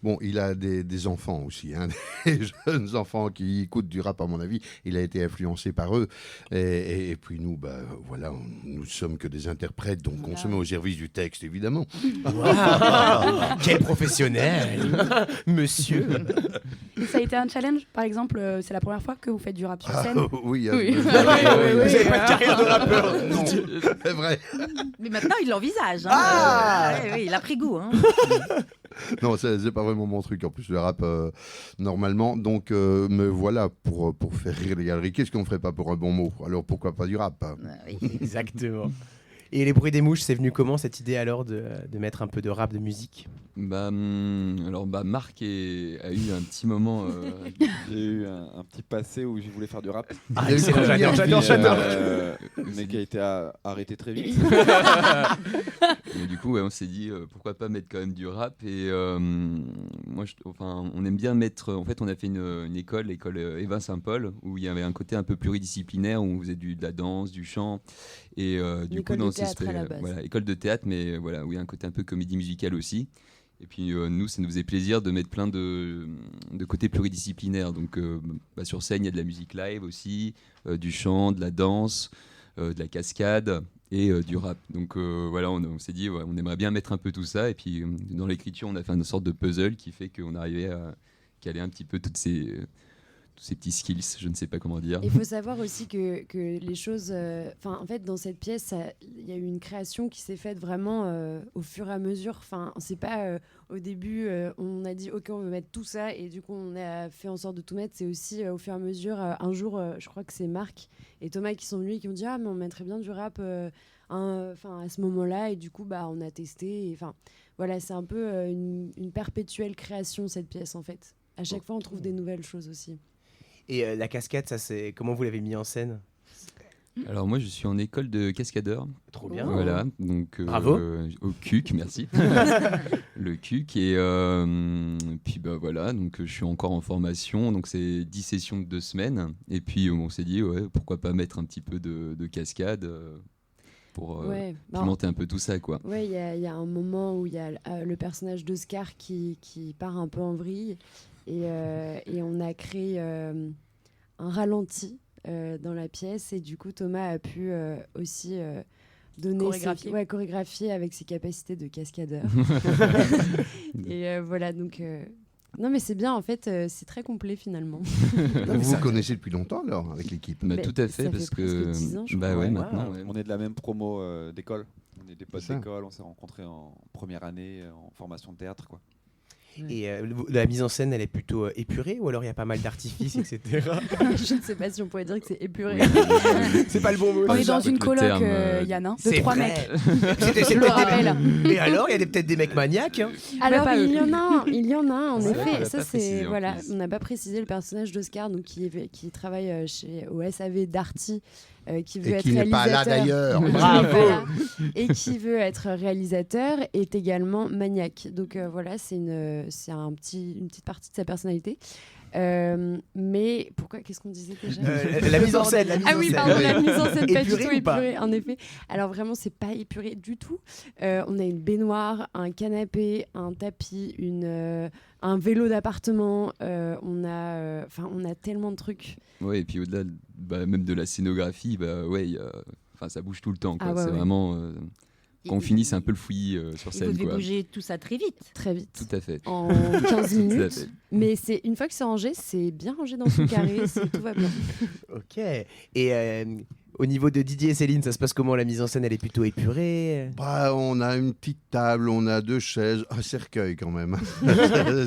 Bon, il a des enfants aussi, hein, des jeunes enfants qui écoutent du rap, à mon avis. Il a été influencé par eux. Et puis nous, bah, voilà, nous sommes que des interprètes, donc on se met au service du texte, évidemment. Waouh, quel professionnel, monsieur. Et ça a été un challenge, par exemple, c'est la première fois que vous faites du rap sur scène? Oui, Oui. Vous n'avez pas de carrière de rappeur. Non, c'est vrai. Mais maintenant, il l'envisage. Hein. Ah Oui, il a pris goût. Hein. Non, c'est pas vraiment mon truc, en plus, le rap, normalement. Donc, me voilà, pour faire rire les galeries. Qu'est-ce qu'on ferait pas pour un bon mot? Alors, pourquoi pas du rap, hein? Exactement. Et les bruits des mouches, c'est venu comment cette idée alors de mettre un peu de rap, de musique? Alors Marc a eu un petit moment. J'ai eu un petit passé où je voulais faire du rap. Ah, Il y a eu excellent, combien j'adore, de j'adore. Mais qui a été arrêté très vite. Et du coup, ouais, on s'est dit pourquoi pas mettre quand même du rap. Et moi, on aime bien mettre. En fait, on a fait une école, l'école Évin Saint-Paul, où il y avait un côté un peu pluridisciplinaire, où on faisait de la danse, du chant. Et du coup, École dans de théâtre à la base. voilà, école de théâtre, mais voilà, où il y a un côté un peu comédie musicale aussi. Et puis nous, ça nous faisait plaisir de mettre plein de côtés pluridisciplinaires. Donc sur scène, il y a de la musique live aussi, du chant, de la danse, de la cascade et du rap. Donc voilà, on s'est dit, on aimerait bien mettre un peu tout ça. Et puis dans l'écriture, on a fait une sorte de puzzle qui fait qu'on arrivait à caler un petit peu toutes ces petits skills, je ne sais pas comment dire. Il faut savoir aussi que les choses... en fait, dans cette pièce, il y a eu une création qui s'est faite vraiment au fur et à mesure. Enfin, c'est pas au début, on a dit, OK, on veut mettre tout ça, et du coup, on a fait en sorte de tout mettre. C'est aussi au fur et à mesure. Un jour, je crois que c'est Marc et Thomas qui sont venus et qui ont dit, mais on mettrait bien du rap à ce moment-là. Et du coup, on a testé. Enfin, voilà, c'est un peu une perpétuelle création, cette pièce, en fait. À chaque fois, on trouve des nouvelles choses aussi. Et la cascade, ça, c'est comment vous l'avez mis en scène? Alors moi je suis en école de cascadeur. Trop bien. Voilà, donc Bravo. Au CUC, merci. Le CUC et puis voilà, donc je suis encore en formation, donc c'est 10 sessions de 2 semaines et puis on s'est dit pourquoi pas mettre un petit peu de cascade pour pimenter un peu tout ça quoi. Ouais, il y a un moment où il y a le personnage d'Oscar qui part un peu en vrille et on a créé un ralenti dans la pièce, et du coup Thomas a pu aussi donner chorégraphier avec ses capacités de cascadeur. Et voilà, donc non mais c'est bien, en fait, c'est très complet finalement. Vous vous connaissez depuis longtemps alors avec l'équipe? Tout à fait, parce que 10 ans, je bah crois. ouais, maintenant ouais. On est de la même promo d'école. On est des potes C'est ça. d'école, on s'est rencontrés en première année en formation de théâtre, quoi. Et la mise en scène, elle est plutôt épurée, ou alors il y a pas mal d'artifices, etc. Je ne sais pas si on pourrait dire que c'est épuré. C'est pas le bon mot. On est dans une le coloc, terme, Yann, de C'est 3 vrai. mecs. C'est Je le rappelle. Et alors, il y a peut-être des mecs maniaques. Hein. Alors pas il eux. y en a un, en C'est vrai, on effet. l'a Ça pas c'est précisé, en voilà, plus. on n'a pas précisé le personnage d'Oscar, donc qui travaille au SAV d'Arty, qui veut Et être qui n'est pas là réalisateur. d'ailleurs. Bravo. Voilà. Et qui veut être réalisateur, est également maniaque. Donc voilà, c'est une petite partie de sa personnalité. Mais pourquoi? Qu'est-ce qu'on disait déjà? La mise en scène. Ah oui, pardon, la mise en scène, pas du Épurée tout ou pas épurée, en effet. Alors vraiment, c'est pas épuré du tout. On a une baignoire, un canapé, un tapis, un vélo d'appartement. On a tellement de trucs. Ouais, et puis au-delà même de la scénographie, ça bouge tout le temps quoi. Ah ouais, C'est ouais. vraiment quand on finit, c'est un peu le fouillis sur Et vous scène devez quoi. bouger tout ça très vite. Très vite. Tout à fait. En 15 minutes. fait. Mais une fois que c'est rangé, c'est bien rangé dans son carré, tout va bien. Ok. Et au niveau de Didier et Céline, ça se passe comment? La mise en scène, elle est plutôt épurée? On a une petite table, on a 2 chaises, un cercueil quand même.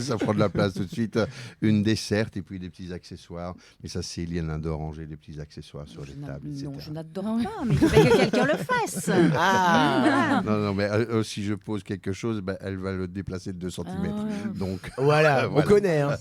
Ça prend de la place tout de suite. Une desserte et puis des petits accessoires. Mais ça, Céline adore ranger des petits accessoires sur les tables, etc. Non, je n'adore pas, mais il faudrait que quelqu'un le fasse. Ah. Non, mais si je pose quelque chose, elle va le déplacer de 2 cm. Donc, Voilà, on connaît. Hein.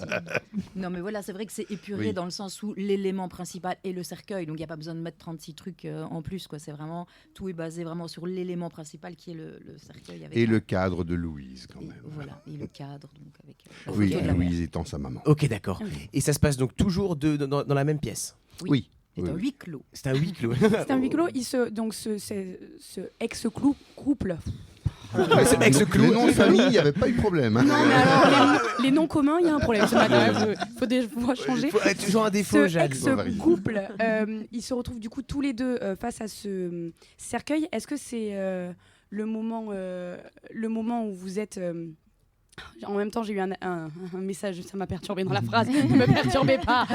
Non, mais voilà, c'est vrai que c'est épuré Oui. dans le sens où l'élément principal est le cercueil. Donc, il n'y a pas besoin de mettre 36 trucs en plus, quoi. C'est vraiment, tout est basé vraiment sur l'élément principal qui est le cercueil. Avec et le cadre de Louise quand et, même. voilà, et le cadre, donc avec la Oui, photo de la mère. Louise étant sa maman. Ok, d'accord. Et ça se passe donc toujours dans la même pièce? Oui. C'est un huis clos. C'est un huis clos. C'est un huis clos. Ce ex-couple. Ce ex-clou. Le nom de famille, il n'y avait pas eu de problème. Hein. Non, mais alors, les noms communs, il y a un problème ce matin. Il faut des fois changer. Faut être toujours un défaut, Ce Jade. ex-couple, ils se retrouvent du coup tous les deux face à ce cercueil. Est-ce que c'est le moment où vous êtes... En même temps, j'ai eu un message, ça m'a perturbé dans la phrase. Ne me perturbez pas.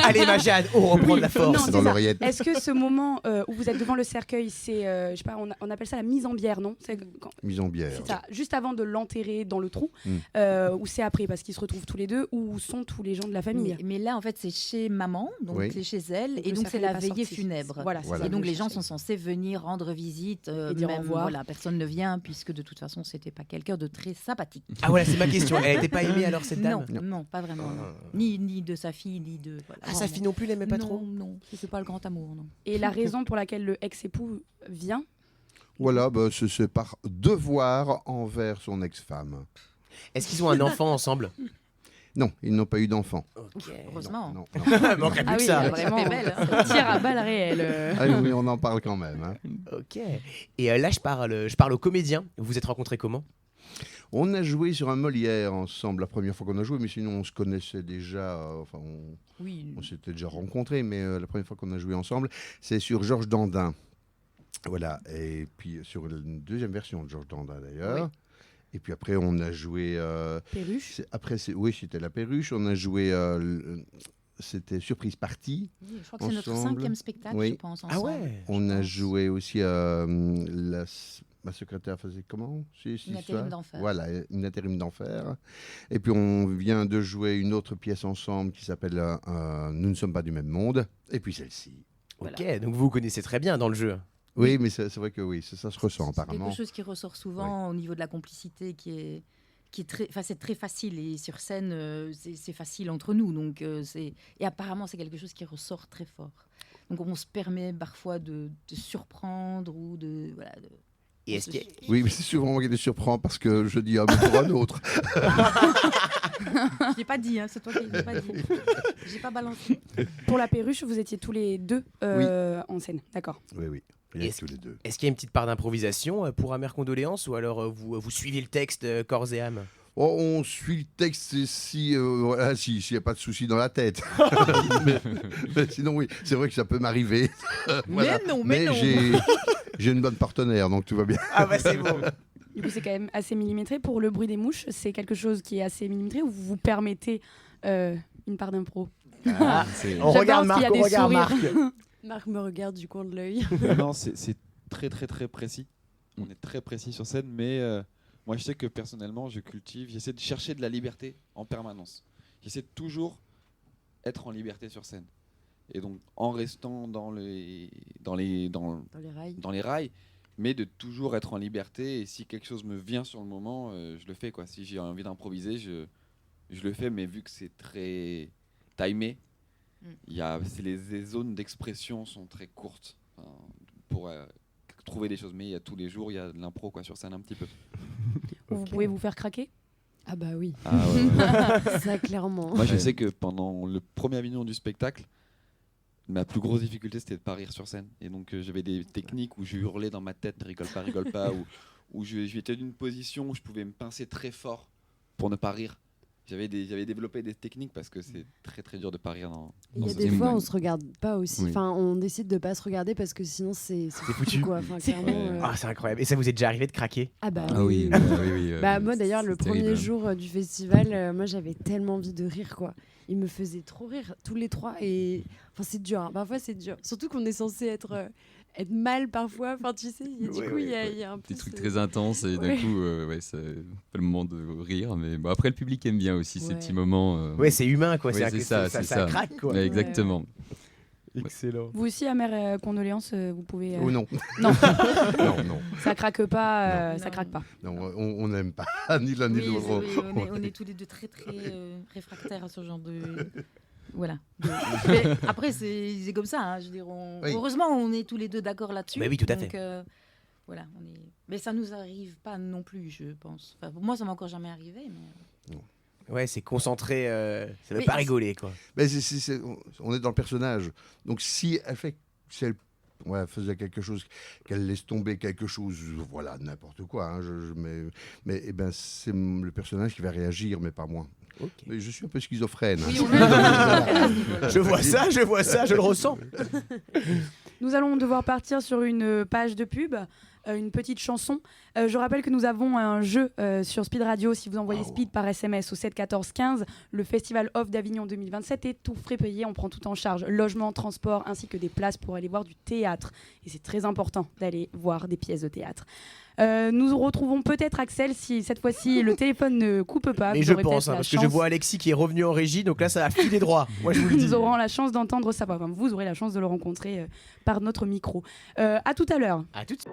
Allez, ma Jade, on reprend de la force. Non, C'est c'est dans ça. l'oreillette. Est-ce que ce moment où vous êtes devant le cercueil, c'est, je sais pas, on appelle ça la mise en bière, non? C'est Mise en bière. c'est ça, juste avant de l'enterrer dans le trou, ou c'est après parce qu'ils se retrouvent tous les deux, ou où sont tous les gens de la famille? Mais là, en fait, c'est chez maman, donc Oui. c'est chez elle, Donc et le donc c'est cercueil la est pas veillée sorti. funèbre. Voilà, c'est Voilà. ça, Et donc je les gens cherchais. sont censés venir rendre visite, Et dire au même revoir. voilà, personne ne vient puisque de toute façon c'était pas quelqu'un de très sympathique. Ah voilà, c'est ma question. Elle n'était pas aimée alors cette dame? Non, pas vraiment. non. Ah. Ni de sa fille, ni de. Voilà, Ah, sa vraiment. fille non plus, elle n'aimait pas non, trop? Non, c'est pas le grand amour, non. Et la raison pour laquelle le ex-époux vient? Voilà, c'est par devoir envers son ex-femme. Est-ce qu'ils ont un enfant ensemble? Non, ils n'ont pas eu d'enfant. Ok. Heureusement. Non. Manquerait plus Ah que oui, ça. vraiment, Ça fait belle, hein. tir à balles réelles. Ah oui, on en parle quand même. Hein. Ok. Et là, je parle aux comédiens. Vous vous êtes rencontrés comment? On a joué sur un Molière ensemble la première fois qu'on a joué, mais sinon on se connaissait déjà. Oui. On s'était déjà rencontrés, mais la première fois qu'on a joué ensemble, c'est sur Georges Dandin. Voilà. Et puis sur une deuxième version de Georges Dandin d'ailleurs. Oui. Et puis après, on a joué. Perruche. Oui, c'était la Perruche. On a joué c'était Surprise Party. Oui, je crois que c'est notre Ensemble. 5e spectacle, Oui. je pense. Ah ensemble. ouais. On a pense. joué aussi ma secrétaire faisait comment Une intérim d'enfer. Voilà, une intérim d'enfer. Et puis on vient de jouer une autre pièce ensemble qui s'appelle Nous ne sommes pas du même monde. Et puis celle-ci. Ok, donc vous vous connaissez très bien dans le jeu. Oui, mais c'est vrai que oui, ça se ressent C'est apparemment. quelque chose qui ressort souvent au niveau de la complicité qui est très, enfin c'est très facile et sur scène c'est facile entre nous donc et apparemment c'est quelque chose qui ressort très fort. Donc on se permet parfois de surprendre ou de voilà. Et est-ce qu'il y a- Oui, mais c'est souvent moi qui les surprends parce que je dis mais pour un autre. Je l'ai pas dit, hein, c'est toi qui l'as pas dit. J'ai pas balancé. Pour la perruche, vous étiez tous les deux en scène. D'accord. Oui, oui. Rien Est-ce que tous les deux. Est-ce qu'il y a une petite part d'improvisation pour Amères Condoléances ou alors vous suivez le texte corps et âme? Oh, on suit le texte si voilà, s'il n'y a pas de souci dans la tête. mais sinon, oui, c'est vrai que ça peut m'arriver. Voilà. Mais non. J'ai une bonne partenaire, donc tout va bien. Ah bah c'est bon. Du coup, c'est quand même assez millimétré. Pour le bruit des mouches, c'est quelque chose qui est assez millimétré ou vous vous permettez une part d'impro? Ah, on J'adore regarde parce qu'il y Marc, a on des regarde sourires. Marc. Marc me regarde du coin de l'œil. Non, c'est très très très précis. On est très précis sur scène, mais moi je sais que personnellement je cultive, j'essaie de chercher de la liberté en permanence. J'essaie de toujours être en liberté sur scène. Et donc en restant dans les rails, mais de toujours être en liberté. Et si quelque chose me vient sur le moment, je le fais quoi. Si j'ai envie d'improviser, je le fais, mais vu que c'est très timé, les zones d'expression sont très courtes pour trouver des choses. Mais il y a tous les jours, il y a de l'impro quoi sur scène un petit peu. Vous pouvez vous faire craquer? Ah bah oui, Ah ouais. ça clairement. Moi je sais que pendant le premier Avignon du spectacle, ma plus grosse difficulté c'était de pas rire sur scène. Et donc j'avais des techniques où je hurlais dans ma tête, rigole pas, où j'étais d'une position où je pouvais me pincer très fort pour ne pas rire. J'avais développé des techniques parce que c'est très très dur de pas rire dans Il y a ce des spectacle. fois on se regarde pas aussi. Oui. Enfin, on décide de pas se regarder parce que sinon c'est foutu. quoi. Enfin, clairement, Ah c'est incroyable. Et ça vous est déjà arrivé de craquer? Ah bah Ah oui, oui. Bah moi d'ailleurs le c'est premier terrible. jour du festival, moi j'avais tellement envie de rire quoi. Ils me faisaient trop rire tous les trois et enfin c'est dur. Hein. Parfois c'est dur. Surtout qu'on est censé être mal parfois. Enfin tu sais. Et du coup il y a un peu Des trucs très intenses et d'un coup, c'est pas le moment de rire. Mais bon, après, le public aime bien aussi ces Ouais. petits moments. Ouais, c'est humain quoi. Ouais, c'est ça, ça craque quoi. Ouais, exactement. Excellent. Vous aussi, Amères Condoléances, vous pouvez. Ou non. Non, non. ça craque pas. Non. Ça craque pas. Non, on n'aime pas ni l'un ni Oui, l'autre. on est tous les deux très très réfractaires à ce genre de voilà. Mais après c'est comme ça. Hein, je veux dire, Oui. heureusement on est tous les deux d'accord là-dessus. Mais oui, tout à donc, fait. voilà, mais ça nous arrive pas non plus, je pense. Enfin, pour moi, ça m'est encore jamais arrivé. Mais... Ouais, c'est concentré. Ça veut Mais pas c'est- rigoler quoi. Mais on est dans le personnage. Donc si elle faisait quelque chose, qu'elle laisse tomber quelque chose, voilà, n'importe quoi. Hein, mais eh ben, c'est le personnage qui va réagir, mais pas moi. Ok. Mais je suis un peu schizophrène. Oui, hein. on est à ce niveau-là. Je vois ça, je le ressens. Nous allons devoir partir sur une page de pub, une petite chanson. Je rappelle que nous avons un jeu sur Speed Radio. Si vous envoyez Speed par SMS au 7 14 15, le Festival Off d'Avignon 2027 est tout frais payé. On prend tout en charge, logement, transport, ainsi que des places pour aller voir du théâtre. Et c'est très important d'aller voir des pièces de théâtre. Nous retrouvons peut-être Axel si cette fois-ci le téléphone ne coupe pas. Mais Vous je aurez pense, peut-être hein, la parce que je chance. vois Alexis qui est revenu en régie, donc là ça a filé droit. Moi je vous le dis. Nous aurons la chance d'entendre sa voix. Enfin, vous aurez la chance de le rencontrer par notre micro. À tout à l'heure. À tout de suite.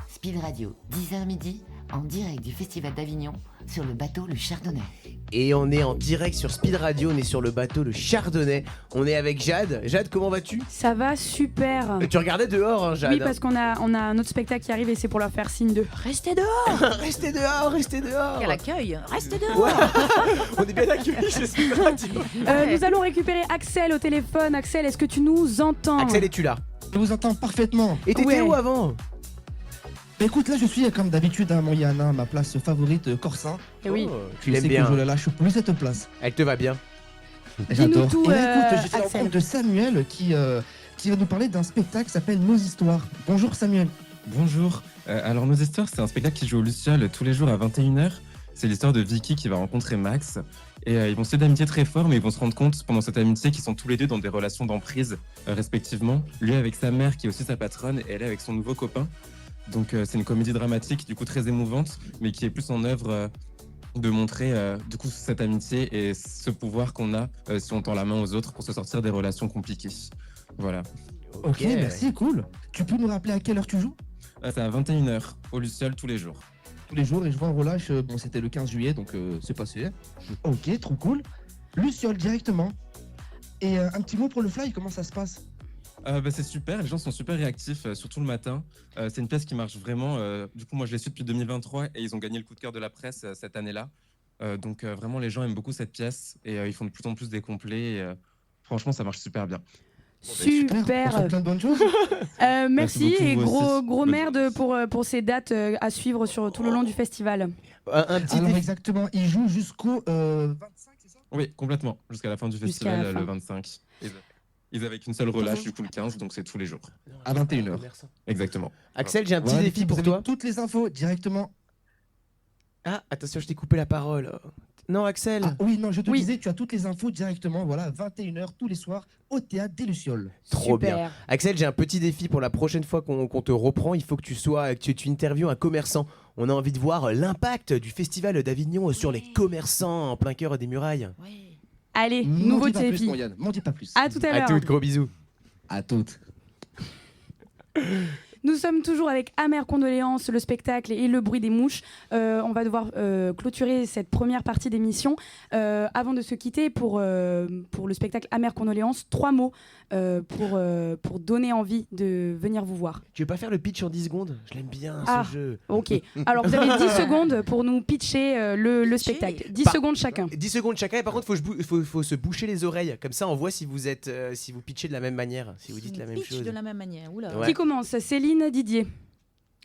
Speed Radio, 10h midi, en direct du Festival d'Avignon, sur le bateau Le Chardonnay. Et on est en direct sur Speed Radio, on est sur le bateau Le Chardonnay. On est avec Jade. Jade, comment vas-tu? Ça va super. Tu regardais dehors, hein, Jade. Oui, parce qu'on a un autre spectacle qui arrive et c'est pour leur faire signe de restez dehors. Restez dehors, restez dehors. Quel accueil. Restez dehors. Ouais. On est bien accueillis chez Speed Radio. Nous allons récupérer Axel au téléphone. Axel, est-ce que tu nous entends? Axel, es-tu là? Je vous entends parfaitement. Et t'étais Ouais. où avant? Bah, écoute, là je suis comme d'habitude à Montana, ma place favorite, Corsin. Eh oui. Oh, tu Je l'aimes sais bien. que je la lâche plus cette place. Elle te va bien. J'adore. tout, Et là, écoute, je suis en Axel. compte de Samuel qui va nous parler d'un spectacle qui s'appelle Nos Histoires. Bonjour Samuel. Bonjour. Alors, Nos histoires, c'est un spectacle qui joue au Luciole tous les jours à 21h. C'est l'histoire de Vicky qui va rencontrer Max. Et ils vont se lier d'amitié très fort, mais ils vont se rendre compte pendant cette amitié qu'ils sont tous les deux dans des relations d'emprise, respectivement. Lui avec sa mère, qui est aussi sa patronne, et elle avec son nouveau copain. Donc, c'est une comédie dramatique, du coup très émouvante, mais qui est plus en œuvre de montrer du coup cette amitié et ce pouvoir qu'on a si on tend la main aux autres pour se sortir des relations compliquées. Voilà. Ok, merci, cool. Tu peux nous rappeler à quelle heure tu joues? C'est à 21h au Luciole tous les jours. Tous les jours, et je vois un relâche, bon c'était le 15 juillet, donc c'est passé. Ok, trop cool. Luciole directement. Et un petit mot pour le fly, comment ça se passe? C'est super, les gens sont super réactifs, surtout le matin. C'est une pièce qui marche vraiment. Du coup, moi, je l'ai su depuis 2023 et ils ont gagné le coup de cœur de la presse cette année-là. Donc, vraiment, les gens aiment beaucoup cette pièce et ils font de plus en plus des complets. Et, franchement, ça marche super bien. Super. Plein de bonnes choses. Merci beaucoup, et vous aussi. gros merde pour ces dates à suivre sur tout le long du festival. Un petit Alors défi. exactement, il joue jusqu'au 25, c'est ça? Oui, complètement, jusqu'à la fin du festival, la fin. le 25. Ils avaient qu'une seule relâche, du coup, le 15, donc c'est tous les jours. À 21h. Exactement. Axel, j'ai un petit Voilà, défi vous pour avez toi. toutes les infos directement. Ah, attention, je t'ai coupé la parole. Non, Axel. Ah, oui, non, je te Oui. disais, tu as toutes les infos directement, voilà, 21h tous les soirs au théâtre des Lucioles. Trop Super. bien. Axel, j'ai un petit défi pour la prochaine fois qu'on te reprend. Il faut que tu interviewes un commerçant. On a envie de voir l'impact du Festival d'Avignon sur les commerçants en plein cœur des murailles. Allez, M'en nouveau dis pas plus, défi. mon Yann, m'en dis pas plus. À tout à À l'heure. toutes, gros bisous. À toutes. Nous sommes toujours avec Amères condoléances, le spectacle et le bruit des mouches. On va devoir clôturer cette première partie d'émission. Avant de se quitter pour le spectacle Amères condoléances, 3 mots pour donner envie de venir vous voir. Tu veux pas faire le pitch en 10 secondes? Je l'aime bien Ah. ce jeu. Ok, alors vous avez 10 secondes pour nous pitcher le spectacle. 10 secondes chacun. 10 secondes chacun, et par contre, faut se boucher les oreilles. Comme ça, on voit si vous êtes, si vous pitchez de la même manière, si vous dites la même Pitch chose. de la même manière. Oula. Ouais. Qui commence? Céline, Didier.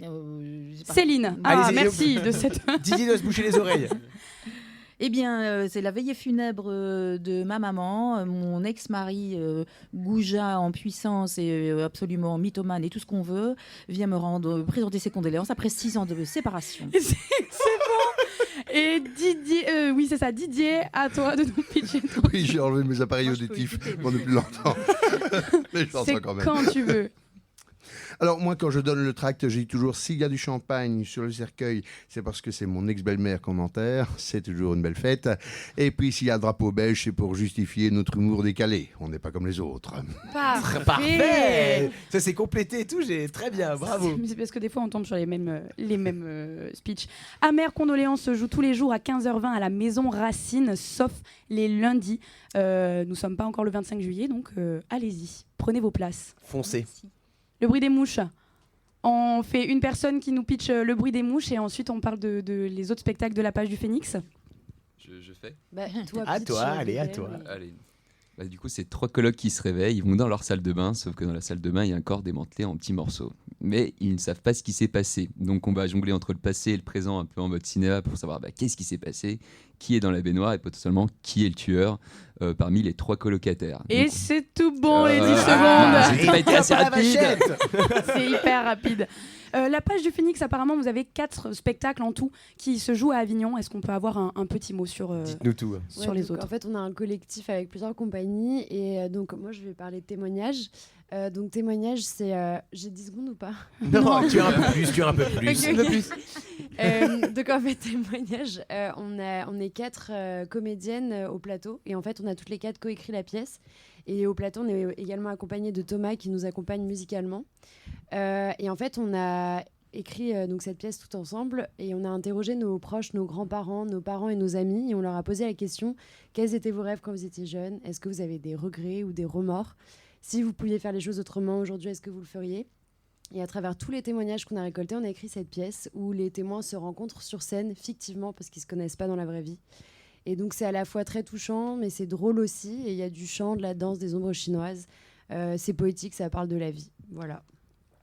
Je sais pas. Céline. Allez, Ah, c'est- merci de cette. Didier doit se boucher les oreilles. Eh bien, c'est la veillée funèbre de ma maman. Mon ex-mari, goujat en puissance et absolument mythomane et tout ce qu'on veut, vient me présenter ses condoléances après 6 ans de séparation. C'est bon. Et Didier, oui c'est ça, Didier, à toi de nous pitcher. ton- Oui, j'ai enlevé mes appareils Moi, je peux auditifs écouter, pendant plus longtemps. Mais je C'est l'entends quand même. quand tu veux. Alors moi, quand je donne le tract, j'ai toujours s'il y a du champagne sur le cercueil, c'est parce que c'est mon ex-belle-mère qu'on enterre, c'est toujours une belle fête. Et puis s'il y a le drapeau belge, c'est pour justifier notre humour décalé. On n'est pas comme les autres. Parfait. Ça s'est complété et tout. J'ai très bien. Bravo. C'est parce que des fois on tombe sur les mêmes speeches. Amères condoléances se joue tous les jours à 15h20 à la Maison Racine, sauf les lundis. Nous sommes pas encore le 25 juillet, donc allez-y, prenez vos places. Foncez. Le bruit des mouches. On fait une personne qui nous pitch le bruit des mouches et ensuite on parle de les autres spectacles de la page du Phénix. Je fais. Bah, toi, À pitch, toi, allez, à Gaël, toi. mais- Allez. Bah, du coup, c'est 3 colocs qui se réveillent, ils vont dans leur salle de bain, sauf que dans la salle de bain, il y a un corps démantelé en petits morceaux. Mais ils ne savent pas ce qui s'est passé. Donc on va jongler entre le passé et le présent, un peu en mode cinéma, pour savoir qu'est-ce qui s'est passé, qui est dans la baignoire et potentiellement qui est le tueur parmi les 3 colocataires. Et Donc, c'est tout bon les 10 Ah, secondes. j'ai pas été assez Pas la rapide. vachette. C'est hyper rapide. La page du Phénix, apparemment, vous avez 4 spectacles en tout qui se jouent à Avignon. Est-ce qu'on peut avoir un petit mot sur Dites-nous tout. sur Ouais, les donc, autres? En fait, on a un collectif avec plusieurs compagnies et donc moi, je vais parler de témoignages. Donc témoignage, c'est... J'ai 10 secondes ou pas? Non, tu as un peu plus, tu as un peu plus. Ok, Un peu plus. Donc en fait, témoignage, on est 4 comédiennes au plateau et en fait, on a toutes les 4 coécrit la pièce. Et au plateau, on est également accompagné de Thomas qui nous accompagne musicalement. Et en fait, on a écrit donc cette pièce tout ensemble et on a interrogé nos proches, nos grands-parents, nos parents et nos amis et on leur a posé la question: quels étaient vos rêves quand vous étiez jeunes? Est-ce que vous avez des regrets ou des remords? Si vous pouviez faire les choses autrement aujourd'hui, est-ce que vous le feriez? Et à travers tous les témoignages qu'on a récoltés, on a écrit cette pièce où les témoins se rencontrent sur scène, fictivement, parce qu'ils ne se connaissent pas dans la vraie vie. Et donc c'est à la fois très touchant, mais c'est drôle aussi. Et il y a du chant, de la danse, des ombres chinoises. C'est poétique, ça parle de la vie. Voilà.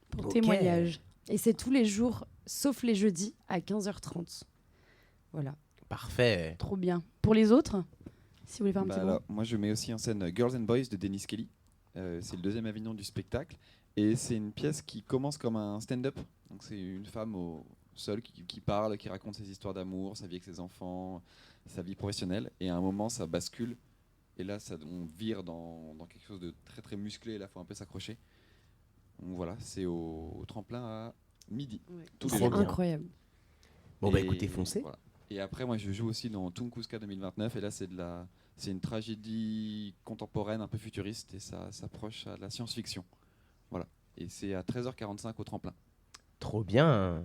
Pour Ok. témoignage. Et c'est tous les jours, sauf les jeudis, à 15h30. Voilà. Parfait. Trop bien. Pour les autres, si vous voulez faire un petit mot. Alors, moi, je mets aussi en scène Girls and Boys de Dennis Kelly. C'est le 2e Avignon du spectacle. Et c'est une pièce qui commence comme un stand-up. Donc c'est une femme seule qui parle, qui raconte ses histoires d'amour, sa vie avec ses enfants, sa vie professionnelle. Et à un moment, ça bascule. Et là, on vire dans quelque chose de très très musclé. Et là, il faut un peu s'accrocher. Donc voilà, c'est au tremplin à midi. Ouais. Tous les jours. Incroyable. Bon, bah écoutez, foncez. Voilà. Et après, moi, je joue aussi dans Tunguska 2029. Et là, c'est une tragédie contemporaine, un peu futuriste. Et ça s'approche à la science-fiction. Voilà. Et c'est à 13h45 au tremplin. Trop bien.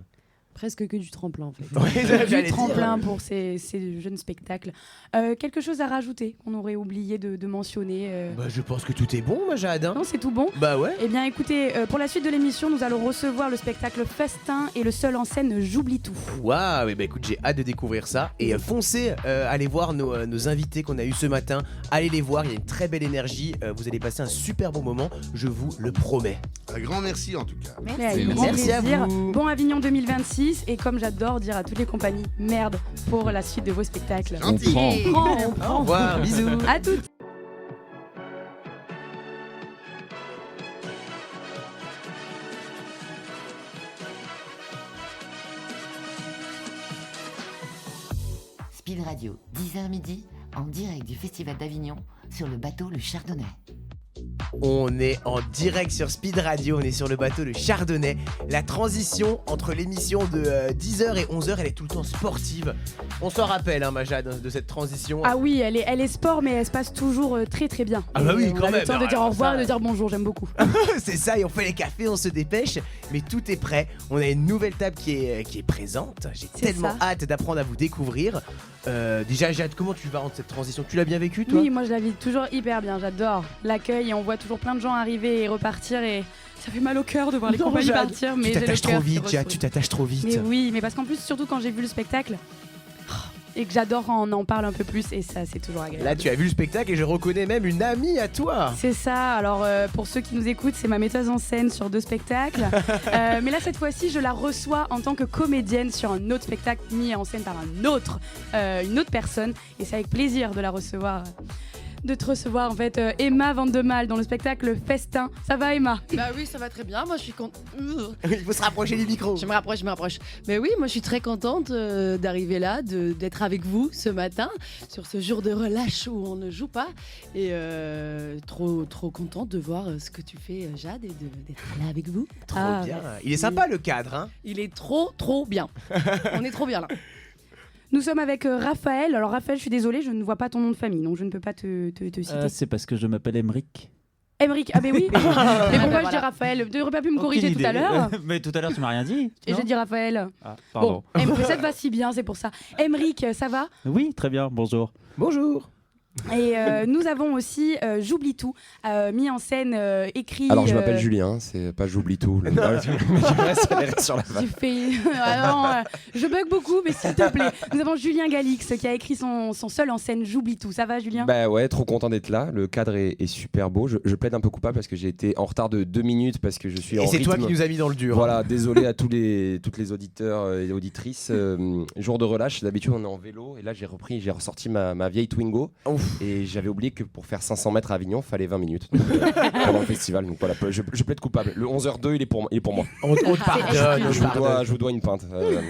Presque que du tremplin en fait. Ouais, Du tremplin pour ces jeunes spectacles. Quelque chose à rajouter qu'on aurait oublié de mentionner Bah, je pense que tout est bon, ma Jade. Non, c'est tout bon. Bah ouais. Eh bien, écoutez, pour la suite de l'émission, nous allons recevoir le spectacle Festin et le seul en scène J'oublie tout. Waouh, et bah écoute, j'ai hâte de découvrir ça. Et foncez, allez voir nos invités qu'on a eu ce matin. Allez les voir, il y a une très belle énergie. Vous allez passer un super bon moment, je vous le promets. Un grand merci en tout cas. Mais avec grand Merci à plaisir. vous. Bon Avignon 2026. Et comme j'adore dire à toutes les compagnies, merde pour la suite de vos spectacles. Gentil. On prend. Au revoir, bisous. À toutes. Speed Radio, 10h midi, en direct du Festival d'Avignon, sur le bateau Le Chardonnay. On est en direct sur Speed Radio, on est sur le bateau de Chardonnay. La transition entre l'émission de 10h et 11h, elle est tout le temps sportive. On s'en rappelle, hein, Majad, de cette transition. Ah oui, elle est sport, mais elle se passe toujours très très bien. Ah bah oui, Et quand on a même. le temps de dire au revoir et de dire bonjour, j'aime beaucoup. C'est ça, et on fait les cafés, on se dépêche, mais tout est prêt. On a une nouvelle table qui est présente. J'ai C'est tellement ça. hâte d'apprendre à vous découvrir. Déjà, Jade, comment tu vas rendre cette transition? Tu l'as bien vécu, toi? Oui, moi je la vis toujours hyper bien, j'adore l'accueil et on voit toujours plein de gens arriver et repartir et ça fait mal au cœur de voir les Non, compagnies Jade, partir, mais tu j'ai le t'attaches cœur trop qui vite, Jade, ressourit. tu t'attaches trop vite. Mais oui, mais parce qu'en plus, surtout quand j'ai vu le spectacle et que j'adore quand on en parle un peu plus et ça c'est toujours agréable. Là, tu as vu le spectacle et je reconnais même une amie à toi. C'est ça, alors pour ceux qui nous écoutent, c'est ma metteuse en scène sur 2 spectacles. Mais là, cette fois-ci, je la reçois en tant que comédienne sur un autre spectacle mis en scène par une autre personne. Et c'est avec plaisir de la recevoir. De te recevoir en fait Emma Vandemal dans le spectacle Festin. Ça va Emma? Bah oui, ça va très bien. Moi, je suis contente. Il faut se rapprocher du micro. Je me rapproche. Mais oui, moi, je suis très contente d'arriver là, d'être avec vous ce matin, sur ce jour de relâche où on ne joue pas. Et trop contente de voir ce que tu fais, Jade, et d'être là avec vous. Trop bien. Il est sympa le cadre, hein. Il est trop bien. On est trop bien là. Nous sommes avec Raphaël. Alors Raphaël, je suis désolée, je ne vois pas ton nom de famille, donc je ne peux pas te citer. C'est parce que je m'appelle Emeric. Emeric, ah ben oui. Mais pourquoi je dis Raphaël? Tu n'aurais pas pu me corriger Aucune tout à idée. l'heure. Mais tout à l'heure, tu m'as rien dit. Et non j'ai dit Raphaël. Ah, pardon. Bon, ça te va si bien, c'est pour ça. Emeric, ça va? Oui, très bien, bonjour. Bonjour. Et nous avons aussi J'oublie tout, mis en scène, écrit. Alors je m'appelle Julien, c'est pas J'oublie tout. Le reste sur la Tu vanne. fais... Ah non, je bug beaucoup, mais s'il te plaît. Nous avons Julien Galix qui a écrit son seul en scène J'oublie tout. Ça va, Julien? Bah ouais, trop content d'être là. Le cadre est super beau. Je plaide un peu coupable parce que j'ai été en retard de 2 minutes parce que je suis en Et c'est rythme. toi qui nous as mis dans le dur. Voilà, désolé à toutes les auditeurs et auditrices. Jour de relâche, d'habitude on est en vélo et là j'ai ressorti ma vieille Twingo. Ouf. Et j'avais oublié que pour faire 500 mètres à Avignon, il fallait 20 minutes donc, pendant le festival. Donc voilà, je plaide coupable. Le 11h02, il est pour moi. On te pardonne. Je vous dois une pinte,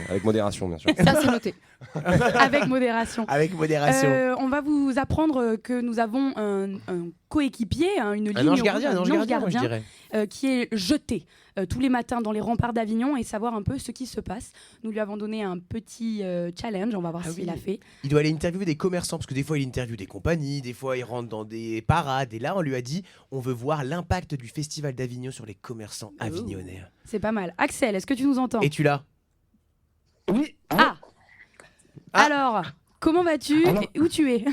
avec modération bien sûr. Ça, c'est noté. Avec modération. Avec modération. On va vous apprendre que nous avons un coéquipier, une ligne Un ange gardien, moi, je dirais. qui est jeté tous les matins dans les remparts d'Avignon et savoir un peu ce qui se passe. Nous lui avons donné un petit challenge, on va voir s'il a fait. Il doit aller interviewer des commerçants parce que des fois il interviewe des compagnies, des fois il rentre dans des parades et là on lui a dit on veut voir l'impact du Festival d'Avignon sur les commerçants avignonnais. C'est pas mal. Axel, est-ce que tu nous entends? Et tu l'as? Oui. Alors, comment vas-tu? Alors- Et où tu es?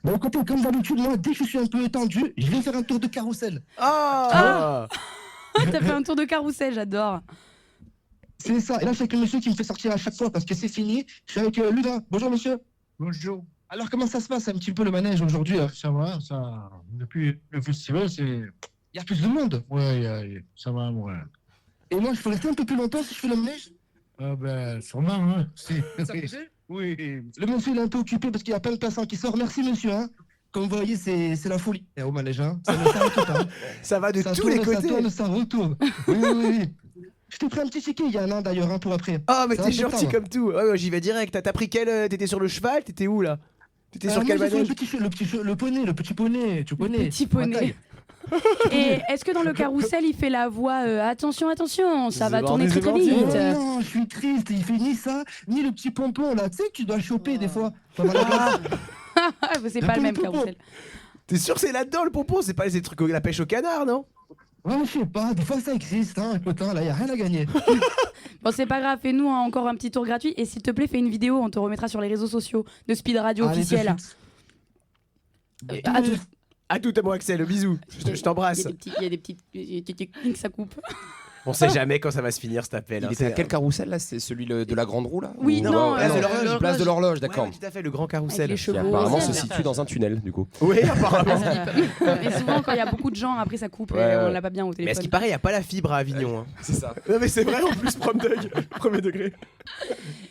Bon, écoutez, comme d'habitude, moi, dès que je suis un peu étendu, je vais faire un tour de carrousel. T'as fait un tour de carrousel, j'adore. C'est ça. Et là, c'est avec le monsieur qui me fait sortir à chaque fois parce que c'est fini. Je suis avec Ludin. Bonjour, monsieur. Bonjour. Alors, comment ça se passe un petit peu le manège aujourd'hui? Ça va, ça. Depuis le festival, c'est. Il y a plus de monde. Ouais, ça va, ouais. Et moi, je peux rester un peu plus longtemps si je fais le manège? Ah ben, sûrement, hein. Si. Ça vous plaît? Oui. Le monsieur, il est un peu occupé parce qu'il y a plein de personnes qui sortent. Merci, monsieur. Hein. comme vous voyez, c'est la folie au manège. Hein. Ça ne s'arrête pas. Ça va de Ça tous tourne, les côtés. Ça tourne, ça retourne. Oui. Je t'ai pris un petit ticket, Yann, hein, d'ailleurs, pour après. Ah, mais Ça t'es va, gentil septembre. comme tout. Ouais, j'y vais direct. T'as pris quel. T'étais sur le cheval? T'étais où là? T'étais sur Moi, quel j'étais manège? le petit poney, tu connais. Petit ma poney. taille. Et est-ce que dans le carrousel, il fait la voix attention, attention, ça va tourner très très Débordé. vite Oh non, je suis triste, il fait ni ça, ni le petit pompon là, tu sais que tu dois choper des fois. Pas mal à glace. C'est Le pas le même pompon. carrousel. T'es sûr que c'est là-dedans le pompon? C'est pas les trucs la pêche au canard, non? Ouais, je sais pas, des fois ça existe, hein, écoute, hein, là, y a rien à gagner. Bon, c'est pas grave, fais-nous encore un petit tour gratuit. Et s'il te plaît, fais une vidéo, on te remettra sur les réseaux sociaux de Speed Radio Allez, officiel. de suite. À tout. À tout à moi, Axel. Bisous. Je t'embrasse. Il y a des petites que ça coupe. On sait jamais quand ça va se finir cet appel. Il hein, était à c'est- quel carrousel là? C'est celui de la grande roue là? Oui, Ou- non, Place de l'horloge. l'horloge. Place de l'horloge, d'accord. Ouais, tout à fait, le grand Avec carrousel. les Qui chevaux. apparemment se Ouais. situe dans un tunnel du coup. Oui, apparemment. Mais souvent, quand il y a beaucoup de gens, après ça coupe Ouais, et on ouais. l'a pas bien au Mais à ce téléphone. qui paraît, il n'y a pas la fibre à Avignon. hein. C'est ça. Non, mais c'est vrai en plus, premier degré.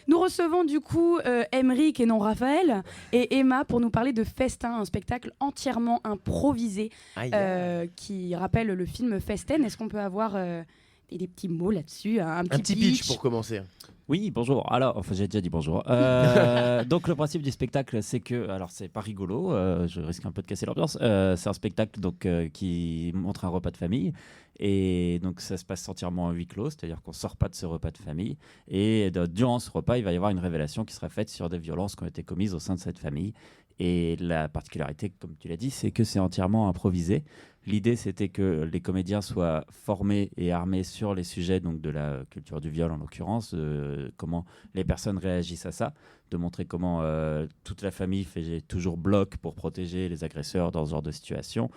Nous recevons du coup Emeric et non Raphaël et Emma pour nous parler de Festin, un spectacle entièrement improvisé Aïe. qui rappelle le film Festen. Est-ce qu'on peut avoir des petits mots là-dessus, un Un petit pitch pour commencer. Oui, bonjour. Alors, enfin, j'ai déjà dit bonjour. Donc, le principe du spectacle, c'est que, alors, c'est pas rigolo. Je risque un peu de casser l'ambiance. C'est un spectacle donc qui montre un repas de famille, et donc ça se passe entièrement en huis clos, c'est-à-dire qu'on sort pas de ce repas de famille. Et durant ce repas, il va y avoir une révélation qui sera faite sur des violences qui ont été commises au sein de cette famille. Et la particularité, comme tu l'as dit, c'est que c'est entièrement improvisé. L'idée, c'était que les comédiens soient formés et armés sur les sujets donc de la culture du viol, en l'occurrence, comment les personnes réagissent à ça, de montrer comment toute la famille fait toujours bloc pour protéger les agresseurs dans ce genre de situation.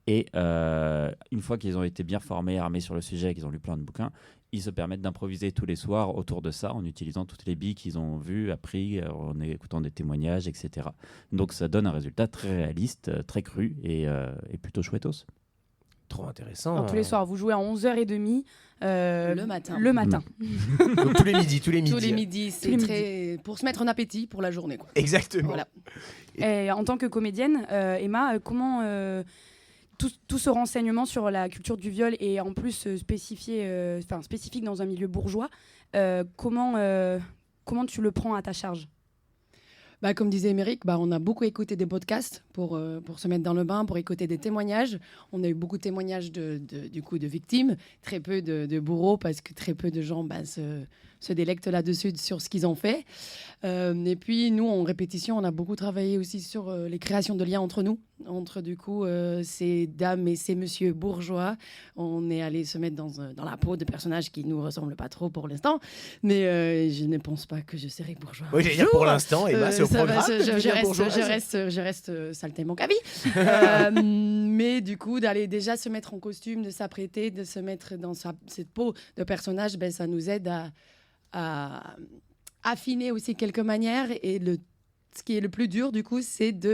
Et une fois qu'ils ont été bien formés, armés sur le sujet, qu'ils ont lu plein de bouquins, ils se permettent d'improviser tous les soirs autour de ça en utilisant toutes les billes qu'ils ont vues, appris, en écoutant des témoignages, etc. Donc ça donne un résultat très réaliste, très cru et plutôt chouettos. Trop intéressant. Donc, tous les soirs, vous jouez à 11h30 Le matin. Le matin. Donc tous les midis, tous les midis. Tous les midis, Tous c'est les très pour se mettre en appétit pour la journée. Quoi. Exactement. Voilà. Et en tant que comédienne, Emma, comment tout ce renseignement sur la culture du viol et en plus spécifique dans un milieu bourgeois, comment tu le prends à ta charge? Bah, comme disait Émeric, on a beaucoup écouté des podcasts pour se mettre dans le bain, pour écouter des témoignages. On a eu beaucoup de témoignages du coup, de victimes, très peu de bourreaux, parce que très peu de gens se délectent là-dessus sur ce qu'ils ont fait. Et puis, nous, en répétition, on a beaucoup travaillé aussi sur les créations de liens entre nous, entre du coup ces dames et ces messieurs bourgeois. On est allé se mettre dans la peau de personnages qui nous ressemblent pas trop pour l'instant, mais je ne pense pas que je serai bourgeois. Oui, j'allais dire pour l'instant, Emma, c'est au ça va, programme. je reste saleté mon cavi. Mais du coup, d'aller déjà se mettre en costume, de s'apprêter, de se mettre dans cette peau de personnage, ça nous aide à affiner aussi quelques manières. Et ce qui est le plus dur, du coup,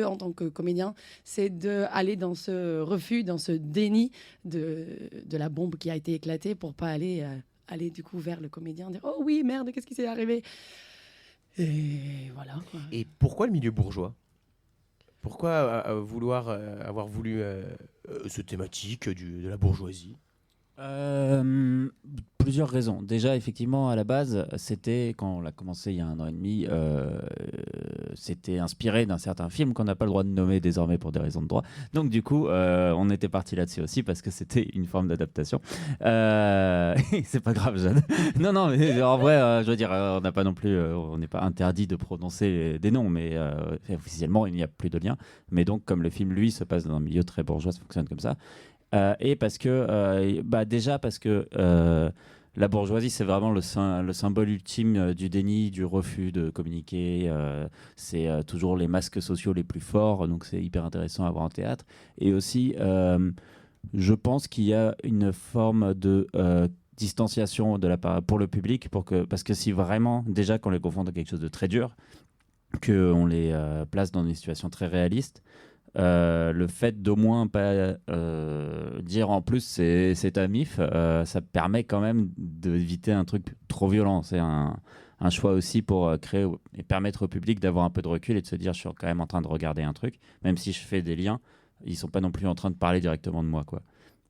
en tant que comédien, c'est d'aller dans ce refus, dans ce déni de la bombe qui a été éclatée pour pas aller du coup vers le comédien, dire « Oh oui, merde, qu'est-ce qui s'est arrivé ?» Et voilà. Quoi. Et pourquoi le milieu bourgeois? Pourquoi avoir voulu cette thématique de la bourgeoisie? Plusieurs raisons. Déjà, effectivement, à la base, c'était, quand on l'a commencé il y a 1 an et demi, c'était inspiré d'un certain film qu'on n'a pas le droit de nommer désormais pour des raisons de droit. Donc, du coup, on était parti là-dessus aussi parce que c'était une forme d'adaptation. C'est pas grave, Jeanne. Non, mais en vrai, je veux dire, on n'a pas non plus, on n'est pas interdit de prononcer des noms, mais officiellement, il n'y a plus de lien. Mais donc, comme le film, lui, se passe dans un milieu très bourgeois, ça fonctionne comme ça. Et parce que, déjà parce que la bourgeoisie, c'est vraiment le symbole ultime du déni, du refus de communiquer. C'est toujours les masques sociaux les plus forts, donc c'est hyper intéressant à voir en théâtre. Et aussi, je pense qu'il y a une forme de distanciation pour le public, parce que si vraiment, déjà qu'on les confronte à quelque chose de très dur, qu'on les place dans une situation très réaliste, le fait d'au moins pas dire en plus c'est un MIF, ça permet quand même d'éviter un truc trop violent. C'est un un choix aussi pour créer et permettre au public d'avoir un peu de recul et de se dire je suis quand même en train de regarder un truc, même si je fais des liens, ils sont pas non plus en train de parler directement de moi, quoi.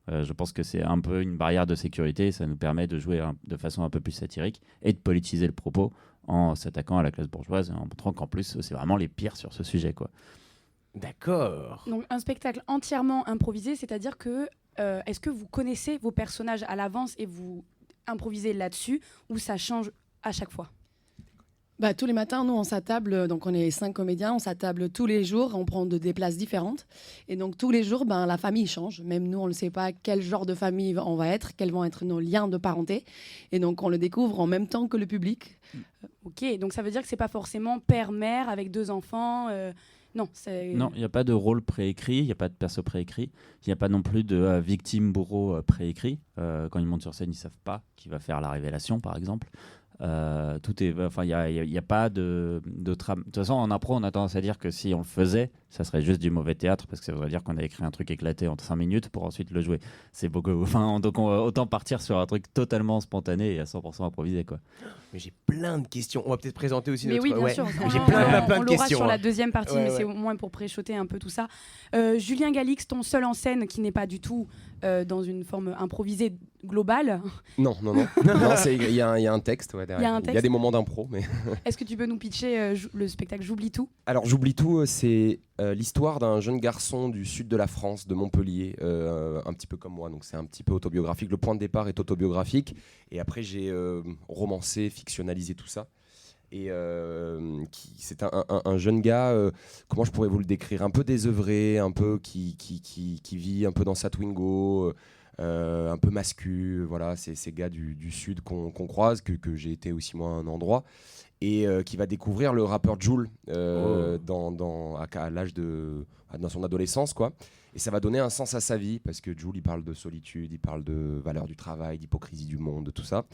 Je pense que c'est un peu une barrière de sécurité, ça nous permet de jouer de façon un peu plus satirique et de politiser le propos en s'attaquant à la classe bourgeoise et en montrant qu'en plus c'est vraiment les pires sur ce sujet, quoi. D'accord. Donc un spectacle entièrement improvisé, c'est-à-dire que est-ce que vous connaissez vos personnages à l'avance et vous improvisez là-dessus ou ça change à chaque fois? Bah, tous les matins, nous, on s'attable, donc on est 5 comédiens, on s'attable tous les jours, on prend des places différentes. Et donc tous les jours, la famille change. Même nous, on ne sait pas quel genre de famille on va être, quels vont être nos liens de parenté. Et donc on le découvre en même temps que le public. Ok, donc ça veut dire que c'est pas forcément père-mère avec 2 enfants. Non, il n'y a pas de rôle préécrit, il n'y a pas de perso préécrit, il n'y a pas non plus de victime-bourreau préécrit. Quand ils montent sur scène, ils ne savent pas qui va faire la révélation, par exemple. Tout est, enfin, il y a pas de trame. De toute façon, en impro, on a tendance à dire que si on le faisait, ça serait juste du mauvais théâtre parce que ça voudrait dire qu'on a écrit un truc éclaté en 5 minutes pour ensuite le jouer. C'est beaucoup. Enfin, donc autant partir sur un truc totalement spontané et à 100% improvisé, quoi. Mais j'ai plein de questions. On va peut-être présenter aussi mais notre. Oui, bien sûr. J'ai plein de on l'aura questions. sur la deuxième partie, mais c'est ouais. au moins pour préchoter un peu tout ça. Julien Galix, ton seul en scène qui n'est pas du tout dans une forme improvisée globale. Non, il y a un texte. Ouais, il y a des moments d'impro. Mais Est-ce que tu peux nous pitcher le spectacle J'oublie tout? Alors, J'oublie tout, c'est l'histoire d'un jeune garçon du sud de la France, de Montpellier, un petit peu comme moi, donc c'est un petit peu autobiographique. Le point de départ est autobiographique, et après j'ai romancé, fictionnalisé tout ça. Et c'est un jeune gars, comment je pourrais vous le décrire, un peu désœuvré, un peu qui vit un peu dans sa Twingo, un peu mascu, voilà, c'est ces gars du sud qu'on croise, que j'ai été aussi moi à un endroit, et qui va découvrir le rappeur Jul à l'âge dans son adolescence, quoi. Et ça va donner un sens à sa vie, parce que Jul, il parle de solitude, il parle de valeur du travail, d'hypocrisie du monde, de tout ça.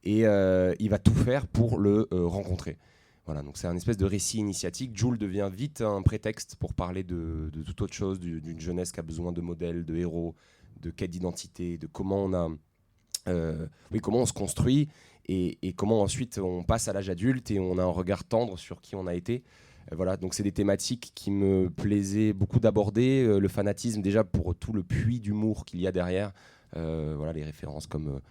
Et il va tout faire pour le rencontrer. Voilà, donc c'est un espèce de récit initiatique. Jul devient vite un prétexte pour parler de toute autre chose, d'une jeunesse qui a besoin de modèles, de héros, de quête d'identité, de comment on se construit et comment ensuite on passe à l'âge adulte et on a un regard tendre sur qui on a été. Voilà, donc c'est des thématiques qui me plaisaient beaucoup d'aborder. Le fanatisme, déjà pour tout le puits d'humour qu'il y a derrière. Voilà, les références comme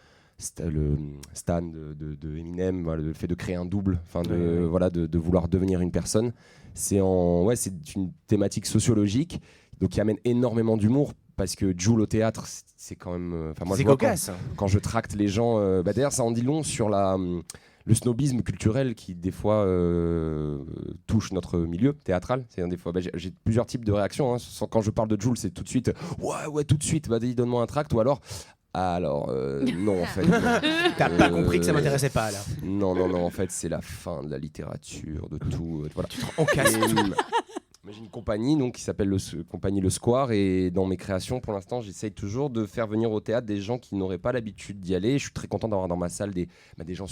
le Stan de Eminem, voilà, le fait de créer un double, de vouloir devenir une personne. C'est une thématique sociologique, donc qui amène énormément d'humour. Parce que Jul au théâtre, c'est quand même. Moi, c'est je vois cocasse. Quand je tracte les gens, d'ailleurs, ça en dit long sur le snobisme culturel qui, des fois, touche notre milieu théâtral. Des fois, j'ai plusieurs types de réactions. Quand je parle de Jul, c'est tout de suite, ouais, tout de suite, donne-moi un tract. Ou alors, non, en fait. T'as pas compris que ça m'intéressait pas, là. Non, en fait, c'est la fin de la littérature, de tout. Voilà. On casse tout. J'ai une compagnie qui s'appelle compagnie Le Square, et dans mes créations pour l'instant j'essaye toujours de faire venir au théâtre des gens qui n'auraient pas l'habitude d'y aller. Je suis très content d'avoir dans ma salle des gens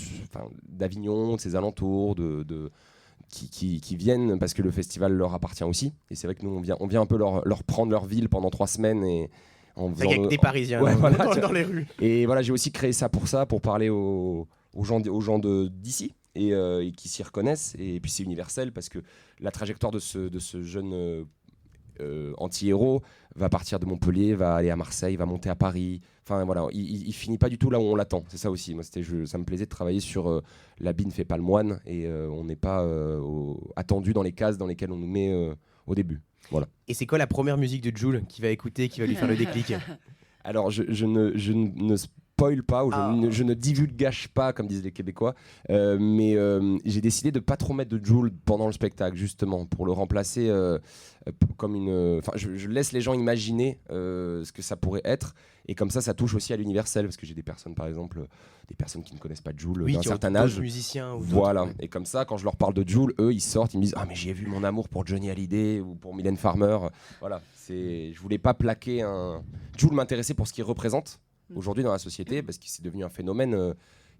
d'Avignon, de ses alentours, qui viennent parce que le festival leur appartient aussi, et c'est vrai que nous on vient un peu leur prendre leur ville pendant 3 semaines et avec des Parisiens dans les rues. Et voilà, j'ai aussi créé ça pour parler aux gens d'ici. Et qui s'y reconnaissent, et puis c'est universel parce que la trajectoire de ce jeune anti-héros va partir de Montpellier, va aller à Marseille, va monter à Paris, enfin voilà, il finit pas du tout là où on l'attend, c'est ça aussi. Moi ça me plaisait de travailler sur l'habit ne fait pas le moine, et on n'est pas attendu dans les cases dans lesquelles on nous met au début. Voilà. Et c'est quoi la première musique de Jul qui va écouter, qui va lui faire le déclic? Alors je ne spoil pas, ou je ne divulgage pas, comme disent les Québécois, mais j'ai décidé de pas trop mettre de Jul pendant le spectacle, justement, pour le remplacer comme une... je laisse les gens imaginer ce que ça pourrait être, et comme ça touche aussi à l'universel, parce que j'ai des personnes, par exemple, des personnes qui ne connaissent pas Jul d'un certain âge. Musiciens ou voilà, ouais. Et comme ça, quand je leur parle de Jul, eux, ils sortent, ils me disent « Ah, mais j'ai vu mon amour pour Johnny Hallyday ou pour Mylène Farmer. » Voilà, je voulais pas plaquer un... Jul m'intéressait pour ce qu'il représente aujourd'hui dans la société, parce qu'il c'est devenu un phénomène.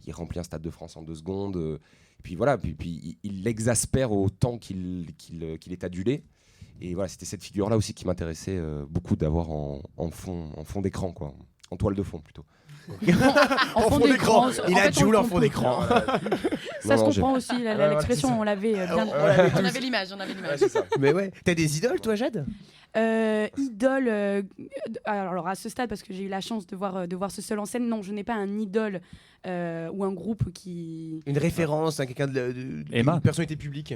Il remplit un Stade de France en 2 secondes, et puis voilà, puis il l'exaspère autant qu'il est adulé, et voilà, c'était cette figure là aussi qui m'intéressait beaucoup d'avoir en fond d'écran, quoi, en toile de fond plutôt. En fond d'écran. Il a Joule en fond d'écran. Ça se comprend aussi, l'expression, on l'avait bien. On avait l'image. Mais ouais, t'as des idoles, toi, Jade? Idole. Alors à ce stade, parce que j'ai eu la chance de voir ce seul en scène, non, je n'ai pas un idole ou un groupe qui. Une référence à quelqu'un Emma. une personnalité publique.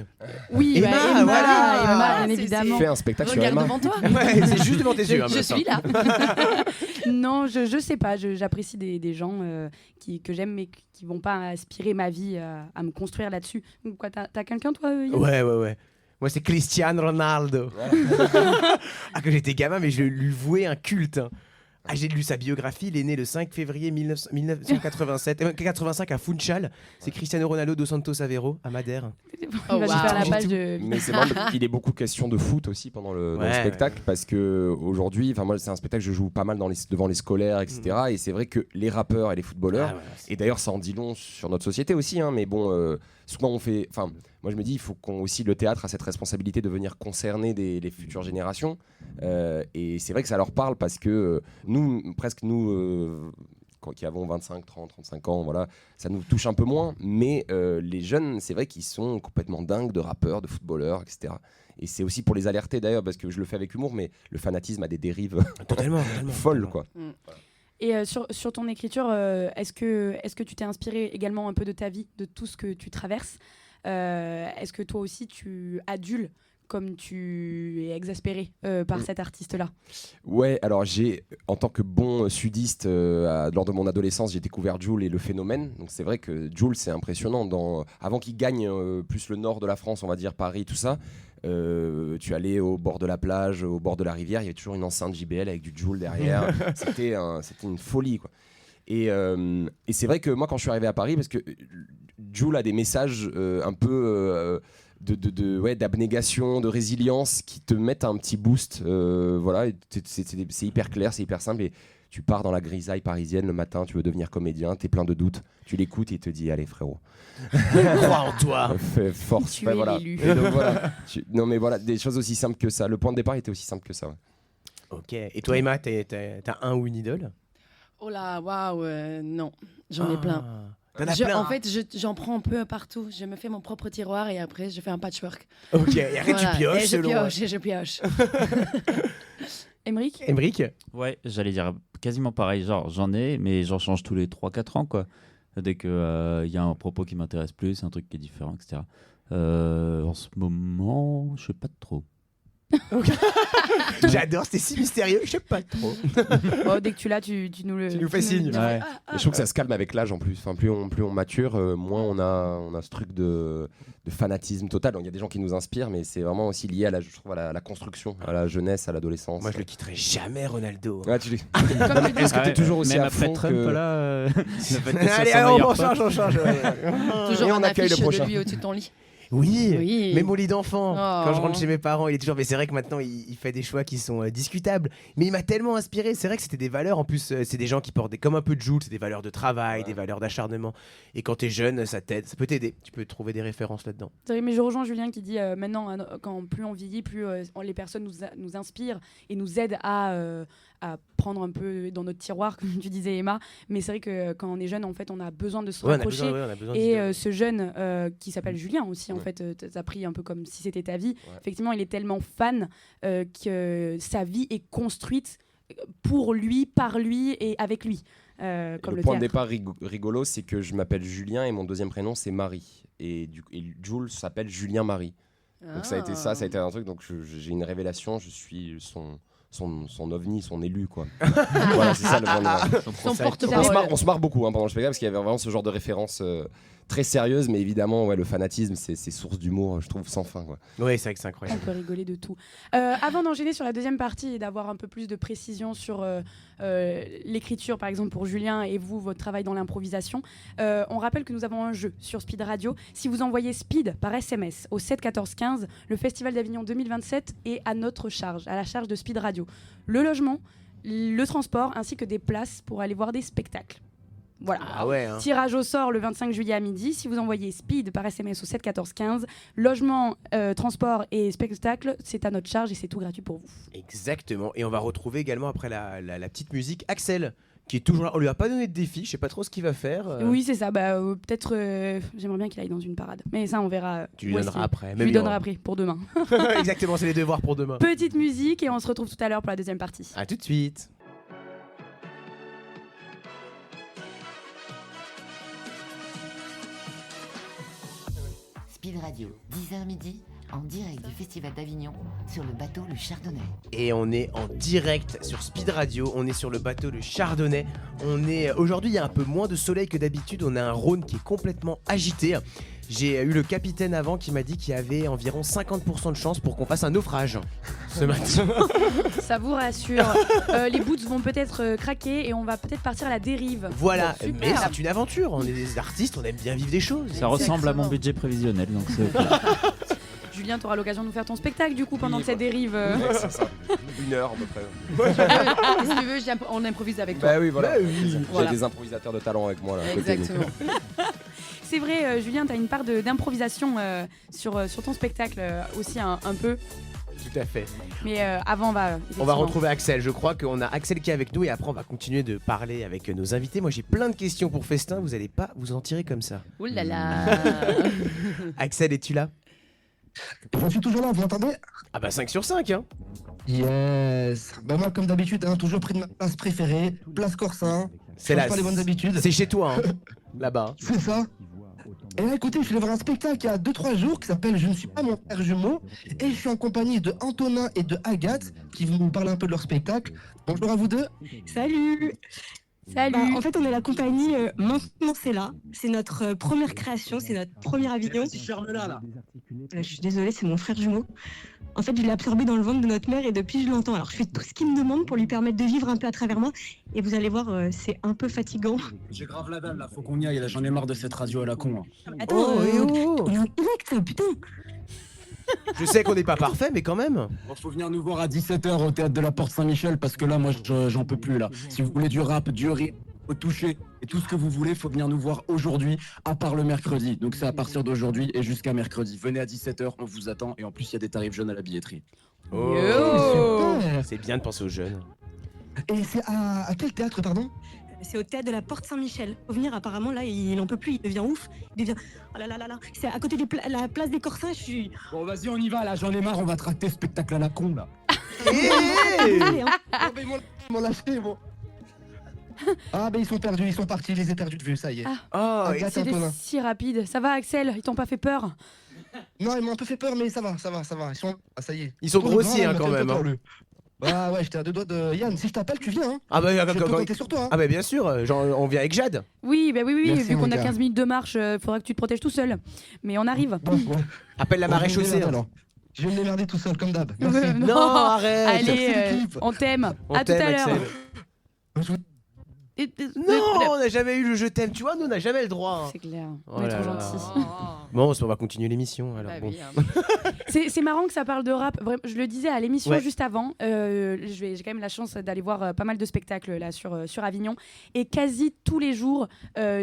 Oui, Emma, Emma, voilà. Emma, bien évidemment. Fais un spectacle sur Regarde Emma. devant toi. Ouais, c'est juste devant tes yeux. Je suis là. Non, je sais pas. J'apprécie des gens que j'aime, mais qui vont pas aspirer ma vie à me construire là-dessus. Donc, quoi, t'as quelqu'un, toi, Yann? Ouais. Moi, c'est Cristiano Ronaldo. Ah, quand j'étais gamin, mais je lui vouais un culte. Ah, j'ai lu sa biographie. Il est né le 5 février 1985 à Funchal. C'est Cristiano Ronaldo dos Santos Aveiro à Madère. Il va faire la page de. Mais c'est marrant, il est beaucoup question de foot aussi pendant dans le spectacle parce que aujourd'hui, enfin moi c'est un spectacle que je joue pas mal devant les scolaires, etc. Et c'est vrai que les rappeurs et les footballeurs, et d'ailleurs ça en dit long sur notre société aussi, hein, mais bon, souvent on fait, enfin moi je me dis il faut qu'on aussi le théâtre a cette responsabilité de venir concerner les futures générations, et c'est vrai que ça leur parle parce que nous qui avons 25, 30, 35 ans, voilà, ça nous touche un peu moins, mais les jeunes, c'est vrai qu'ils sont complètement dingues de rappeurs, de footballeurs, etc. Et c'est aussi pour les alerter d'ailleurs, parce que je le fais avec humour, mais le fanatisme a des dérives totalement folles, quoi. Et sur ton écriture, est-ce que tu t'es inspiré également un peu de ta vie, de tout ce que tu traverses? Est-ce que toi aussi tu adules comme tu es exaspéré par cet artiste-là? Ouais, alors en tant que bon sudiste, lors de mon adolescence, j'ai découvert Joule et le phénomène. Donc c'est vrai que Joule, c'est impressionnant. Avant qu'il gagne plus le nord de la France, on va dire Paris, tout ça, tu allais au bord de la plage, au bord de la rivière, il y avait toujours une enceinte JBL avec du Joule derrière. C'était une folie, quoi. Et c'est vrai que moi, quand je suis arrivé à Paris, parce que Joule a des messages un peu... d'abnégation, de résilience qui te mettent un petit boost. Voilà, c'est hyper clair, c'est hyper simple. Et tu pars dans la grisaille parisienne le matin, tu veux devenir comédien, t'es plein de doutes, tu l'écoutes et il te dit allez frérot, crois en toi, fais force. Tu es voilà. l'élu. Donc, voilà. Non mais voilà, des choses aussi simples que ça. Le point de départ était aussi simple que ça. Ouais. Ok. Et toi Emma, t'as un ou une idole? Oh là, waouh, non, j'en ai plein. T'en as plein. En fait, j'en prends un peu partout. Je me fais mon propre tiroir et après, je fais un patchwork. Ok, et après tu pioches. Je pioche. Emric? Ouais, j'allais dire quasiment pareil. Genre, j'en ai, mais j'en change tous les 3-4 ans, quoi. Dès qu'il y a un propos qui m'intéresse plus, un truc qui est différent, etc. En ce moment, je sais pas trop. J'adore, c'était si mystérieux, je sais pas trop. Oh, dès que tu l'as, tu nous fais signe. Ouais. Je trouve que ça se calme avec l'âge en plus. Enfin, plus on mature, moins on a ce truc de fanatisme total. Donc, il y a des gens qui nous inspirent, mais c'est vraiment aussi lié à la construction, à la jeunesse, à l'adolescence. Moi, je le quitterai jamais, Ronaldo. Ouais, est-ce que tu es toujours aussi même à après fond Trump, que... là, Allez, on change. Toujours Et un on accueille le affiche prochain. de lui au-dessus de ton lit. Oui, même au lit d'enfant. Quand je rentre Oh. chez mes parents, il est toujours. Mais c'est vrai que maintenant, il fait des choix qui sont discutables. Mais il m'a tellement inspiré. C'est vrai que c'était des valeurs. En plus, c'est des gens qui portent comme un peu de Joule. C'est des valeurs de travail, des valeurs d'acharnement. Et quand t'es jeune, ça t'aide. Ça peut t'aider. Tu peux trouver des références là-dedans. C'est vrai, mais je rejoins Julien qui dit maintenant, quand plus on vieillit, plus les personnes nous inspirent et nous aident à prendre un peu dans notre tiroir, comme tu disais Emma. Mais c'est vrai que quand on est jeune, en fait, on a besoin de se rapprocher. On a besoin Et ce jeune qui s'appelle Julien aussi, en fait, t'as pris un peu comme si c'était ta vie. Ouais. Effectivement, il est tellement fan que sa vie est construite pour lui, par lui et avec lui. Comme Le point de théâtre. départ rigolo, c'est que je m'appelle Julien et mon deuxième prénom c'est Marie. Et Jules s'appelle Julien Marie. Donc ça a été un truc. Donc j'ai une révélation. Je suis son ovni, son élu, quoi. Voilà, c'est ça le point de départ. Son porte-parole. On se marre beaucoup pendant le spectacle parce qu'il y avait vraiment ce genre de références très sérieuses, mais évidemment, le fanatisme, c'est source d'humour, je trouve, sans fin. Oui, c'est vrai que c'est On incroyable. peut rigoler de tout. Avant d'enchaîner sur la deuxième partie et d'avoir un peu plus de précision sur l'écriture, par exemple pour Julien et vous, votre travail dans l'improvisation, on rappelle que nous avons un jeu sur Speed Radio. Si vous envoyez Speed par SMS au 7 14 15, le Festival d'Avignon 2027 est à notre charge, à la charge de Speed Radio. Le logement, le transport ainsi que des places pour aller voir des spectacles. Voilà. Ah ouais, hein. Tirage au sort le 25 juillet à midi. Si vous envoyez Speed par SMS au 7 14 15, logement, transport et spectacle, c'est à notre charge et c'est tout gratuit pour vous. Exactement. Et on va retrouver également après la petite musique Axel qui est toujours là. On lui a pas donné de défi, je sais pas trop ce qu'il va faire. Oui, c'est ça. Bah, peut-être, j'aimerais bien qu'il aille dans une parade. Mais ça, on verra. Tu lui donneras après. Je lui donnerai après, pour demain. Exactement, c'est les devoirs pour demain. Petite musique et on se retrouve tout à l'heure pour la deuxième partie. À tout de suite. Speed Radio, 10h midi, en direct du Festival d'Avignon, sur le bateau Le Chardonnay. Et on est en direct sur Speed Radio, on est sur le bateau Le Chardonnay. Aujourd'hui, il y a un peu moins de soleil que d'habitude, on a un Rhône qui est complètement agité. J'ai eu le capitaine avant qui m'a dit qu'il y avait environ 50% de chance pour qu'on fasse un naufrage ce matin. Ça vous rassure. Les boots vont peut-être craquer et on va peut-être partir à la dérive. Voilà, Bon, mais c'est une aventure, on est des artistes, on aime bien vivre des choses. Ça ressemble à mon budget prévisionnel, donc c'est ok. Julien, tu auras l'occasion de nous faire ton spectacle du coup pendant cette dérive. Ouais, c'est ça. 1 heure à peu près. Si tu veux, on improvise avec toi. Bah oui, voilà. J'ai Voilà. des improvisateurs de talent avec moi là. à côté, donc. Exactement. C'est vrai, Julien, tu as une part d'improvisation sur ton spectacle aussi un peu. Tout à fait. Mais avant, on va. On va retrouver Axel, je crois qu'on a Axel qui est avec nous et après on va continuer de parler avec nos invités. Moi j'ai plein de questions pour Festin, vous allez pas vous en tirer comme ça. Ouh là là. Axel, es-tu là? Je suis toujours là, vous m'entendez? Ah bah 5 sur 5 hein. Yes. Bah moi comme d'habitude, hein, toujours pris de ma place préférée, place Corsin. C'est là. Pas les bonnes habitudes. C'est chez toi hein. Là-bas. C'est ça. Et là écoutez, je suis allé voir un spectacle il y a 2-3 jours qui s'appelle Je ne suis pas mon frère jumeau et je suis en compagnie de Antonin et de Agathe qui vont nous parler un peu de leur spectacle. Bonjour à vous deux. Salut. Salut. En fait, on est la compagnie Maintenant c'est là. C'est notre première création, c'est notre premier Avignon. Je suis désolée, c'est mon frère jumeau. En fait, je l'ai absorbé dans le ventre de notre mère et depuis, je l'entends. Alors, je fais tout ce qu'il me demande pour lui permettre de vivre un peu à travers moi. Et vous allez voir, c'est un peu fatigant. J'ai grave la dalle là, faut qu'on y aille, là j'en ai marre de cette radio à la con. Attends, Oh, on est en direct, putain. Je sais qu'on n'est pas parfait mais quand même. Bon, faut venir nous voir à 17h au théâtre de la Porte Saint-Michel parce que là moi j'en peux plus là. Si vous voulez du rap, du rire, au toucher et tout ce que vous voulez, faut venir nous voir aujourd'hui, à part le mercredi. Donc c'est à partir d'aujourd'hui et jusqu'à mercredi. Venez à 17h, on vous attend et en plus il y a des tarifs jeunes à la billetterie. Oh. super. C'est bien de penser aux jeunes. Et c'est à quel théâtre, pardon? C'est au théâtre de la Porte Saint-Michel. Faut venir, apparemment, là, il en peut plus, il devient ouf. Il devient. Oh là là là là. C'est à côté de la place des Corsins, je suis. Bon vas-y on y va là, j'en ai marre, on va tracter ce spectacle à la con là. Allez, hein. Oh, mais ils m'ont lâché, bon. Ah, ben ils sont perdus, ils sont partis, je les ai perdus de vue, ça y est. Oh, Agathe, C'était Antonin. si rapide. Ça va, Axel? Ils t'ont pas fait peur? Non, ils m'ont un peu fait peur, mais ça va. Ils sont. Ah, ça y est. Ils sont Toi, le grossiers, grand, hein, quand il m'a même, fait un peu hein. peur, lui. Ah ouais, j'étais à 2 doigts de. Yann, si je t'appelle, tu viens, hein. Ah bah, Je peux compter sur toi, hein. Ah bah bien sûr, genre, on vient avec Jade. Oui, oui, Merci, vu qu'on mon a gars. 15 minutes de marche, faudra que tu te protèges tout seul. Mais on arrive. Bon, ouais. Appelle la Bon, marée je vais me chaussée. démerder, hein. alors. Je vais me démerder tout seul, comme d'hab. Merci. Non, arrête. Allez, Merci, l'équipe. on t'aime. On À tout t'aime, à l'heure. Axel. Non, on n'a jamais eu le je t'aime, tu vois, nous on n'a jamais le droit. C'est clair, Oh on est là trop là. gentils. Bon, on va continuer l'émission alors. Bah bon. oui, hein. C'est marrant que ça parle de rap. Vraiment, je le disais à l'émission Ouais. juste avant. J'ai quand même la chance d'aller voir pas mal de spectacles là sur Avignon. Et quasi tous les jours,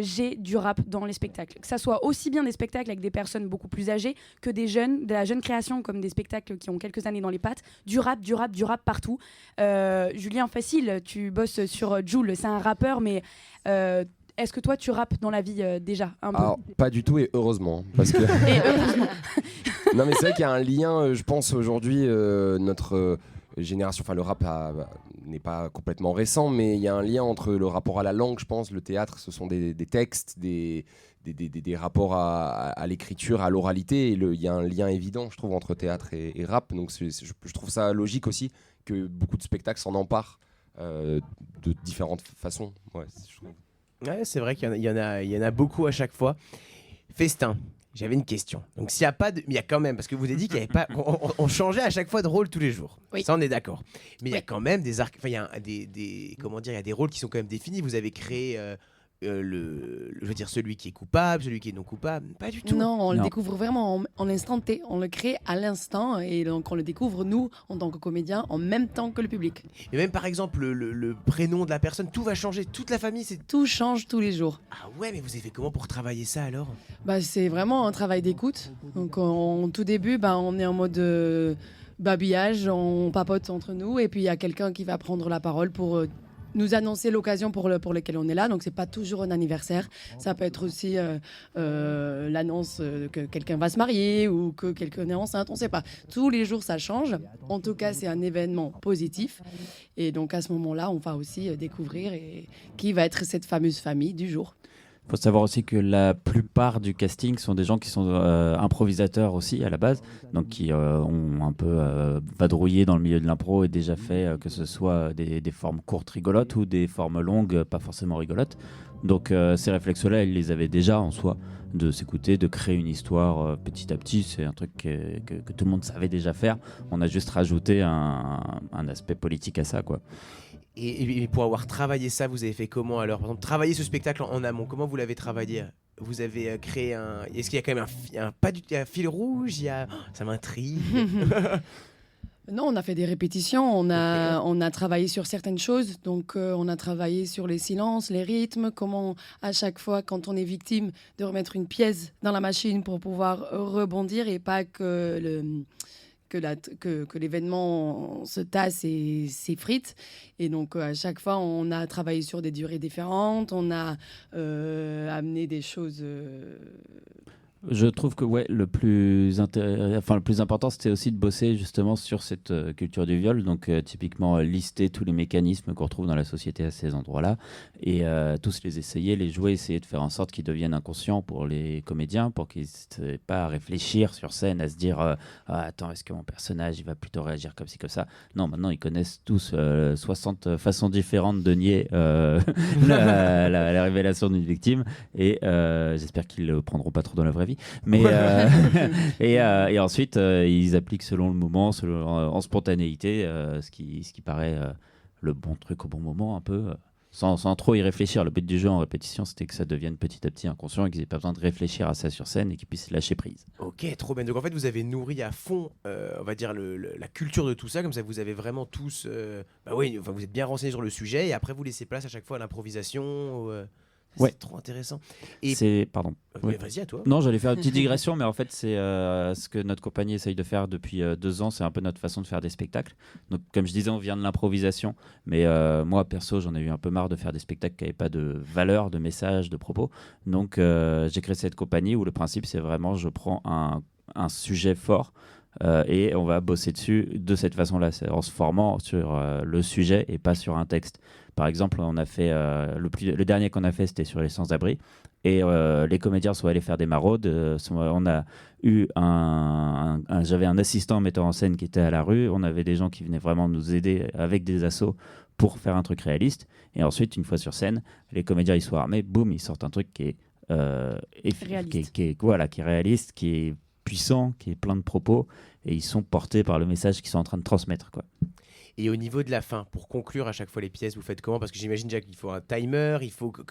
j'ai du rap dans les spectacles. Que ça soit aussi bien des spectacles avec des personnes beaucoup plus âgées que des jeunes, de la jeune création, comme des spectacles qui ont quelques années dans les pattes. Du rap partout. Julien, facile, tu bosses sur Jul, c'est un rappeur, mais est-ce que toi tu rappes dans la vie déjà un peu? Alors, pas du tout et heureusement. Parce que... Et heureusement. Non mais c'est vrai qu'il y a un lien, je pense aujourd'hui, notre génération, enfin le rap n'est pas complètement récent, mais il y a un lien entre le rapport à la langue, je pense, le théâtre, ce sont des textes, des rapports à l'écriture, à l'oralité, et il y a un lien évident, je trouve, entre théâtre et rap, donc je trouve ça logique aussi que beaucoup de spectacles s'en emparent de différentes façons. Ouais, je trouve. Ouais, c'est vrai qu'il y en a beaucoup à chaque fois. Festin, j'avais une question. Donc s'il y a pas de, il y a quand même, parce que vous avez dit qu'il y avait pas, on changeait à chaque fois de rôle tous les jours. Oui. Ça on est d'accord. Mais il y a quand même des il y a comment dire, il y a des rôles qui sont quand même définis. Vous avez créé je veux dire celui qui est coupable, celui qui est non coupable, pas du tout. Non, on le Non. découvre vraiment en instant T. On le crée à l'instant et donc on le découvre, nous, en tant que comédiens, en même temps que le public. Et même par exemple le prénom de la personne, tout va changer, toute la famille, c'est. Tout change tous les jours. Ah ouais, mais vous avez fait comment pour travailler ça alors? Bah, c'est vraiment un travail d'écoute. Donc en tout début, on est en mode babillage, on papote entre nous et puis il y a quelqu'un qui va prendre la parole pour nous annoncer l'occasion pour laquelle on est là. Donc c'est pas toujours un anniversaire. Ça peut être aussi l'annonce que quelqu'un va se marier ou que quelqu'un est enceinte. On sait pas. Tous les jours ça change. En tout cas c'est un événement positif. Et donc à ce moment-là on va aussi découvrir qui va être cette fameuse famille du jour. Il faut savoir aussi que la plupart du casting sont des gens qui sont improvisateurs aussi à la base, donc qui ont un peu vadrouillé dans le milieu de l'impro et déjà fait que ce soit des formes courtes rigolotes ou des formes longues pas forcément rigolotes. Donc ces réflexes-là, ils les avaient déjà en soi, de s'écouter, de créer une histoire petit à petit. C'est un truc que tout le monde savait déjà faire. On a juste rajouté un aspect politique à ça, quoi. Et pour avoir travaillé ça, vous avez fait comment alors? Par exemple, travailler ce spectacle en amont, comment vous l'avez travaillé? Vous avez créé un... Est-ce qu'il y a quand même un fil rouge? Ça m'intrigue. Non, on a fait des répétitions, on a travaillé sur certaines choses, donc on a travaillé sur les silences, les rythmes, comment à chaque fois quand on est victime de remettre une pièce dans la machine pour pouvoir rebondir et pas que l'événement se tasse et s'effrite. Et donc, à chaque fois, on a travaillé sur des durées différentes, on a amené des choses... Je trouve que le plus important, c'était aussi de bosser justement sur cette culture du viol. Donc, typiquement, lister tous les mécanismes qu'on retrouve dans la société à ces endroits-là et tous les essayer, les jouer, essayer de faire en sorte qu'ils deviennent inconscients pour les comédiens, pour qu'ils n'aient pas à réfléchir sur scène, à se dire attends, est-ce que mon personnage il va plutôt réagir comme ci, comme ça? Non, maintenant, ils connaissent tous 60 façons différentes de nier la révélation d'une victime et j'espère qu'ils ne le prendront pas trop dans la vraie vie. Mais et ensuite ils appliquent selon le moment, en spontanéité, ce qui paraît le bon truc au bon moment, un peu sans trop y réfléchir. Le but du jeu en répétition, c'était que ça devienne petit à petit inconscient et qu'ils n'aient pas besoin de réfléchir à ça sur scène et qu'ils puissent lâcher prise. Ok, trop bien. Donc en fait, vous avez nourri à fond, on va dire, la culture de tout ça. Comme ça, vous avez vraiment tous... vous êtes bien renseignés sur le sujet et après, vous laissez place à chaque fois à l'improvisation. C'est trop intéressant. Pardon. Vas-y, à toi. Non, j'allais faire une petite digression, mais en fait, c'est ce que notre compagnie essaye de faire depuis 2 ans. C'est un peu notre façon de faire des spectacles. Donc, comme je disais, on vient de l'improvisation. Mais moi, perso, j'en ai eu un peu marre de faire des spectacles qui n'avaient pas de valeur, de message, de propos. Donc, j'ai créé cette compagnie où le principe, c'est vraiment, je prends un sujet fort et on va bosser dessus de cette façon-là, en se formant sur le sujet et pas sur un texte. Par exemple, on a fait le dernier qu'on a fait, c'était sur les sans-abri, et les comédiens sont allés faire des maraudes. On a eu j'avais un assistant metteur en scène qui était à la rue. On avait des gens qui venaient vraiment nous aider avec des assos pour faire un truc réaliste. Et ensuite, une fois sur scène, les comédiens ils sont armés, boum, ils sortent un truc qui est réaliste, qui est réaliste, qui est puissant, qui est plein de propos, et ils sont portés par le message qu'ils sont en train de transmettre, quoi. Et au niveau de la fin, pour conclure à chaque fois les pièces, vous faites comment? Parce que j'imagine déjà qu'il faut un timer,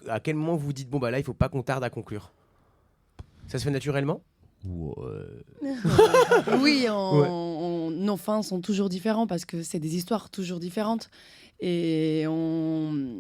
à quel moment vous dites là il faut pas qu'on tarde à conclure? Ça se fait naturellement? Oui, nos fins sont toujours différentes parce que c'est des histoires toujours différentes et on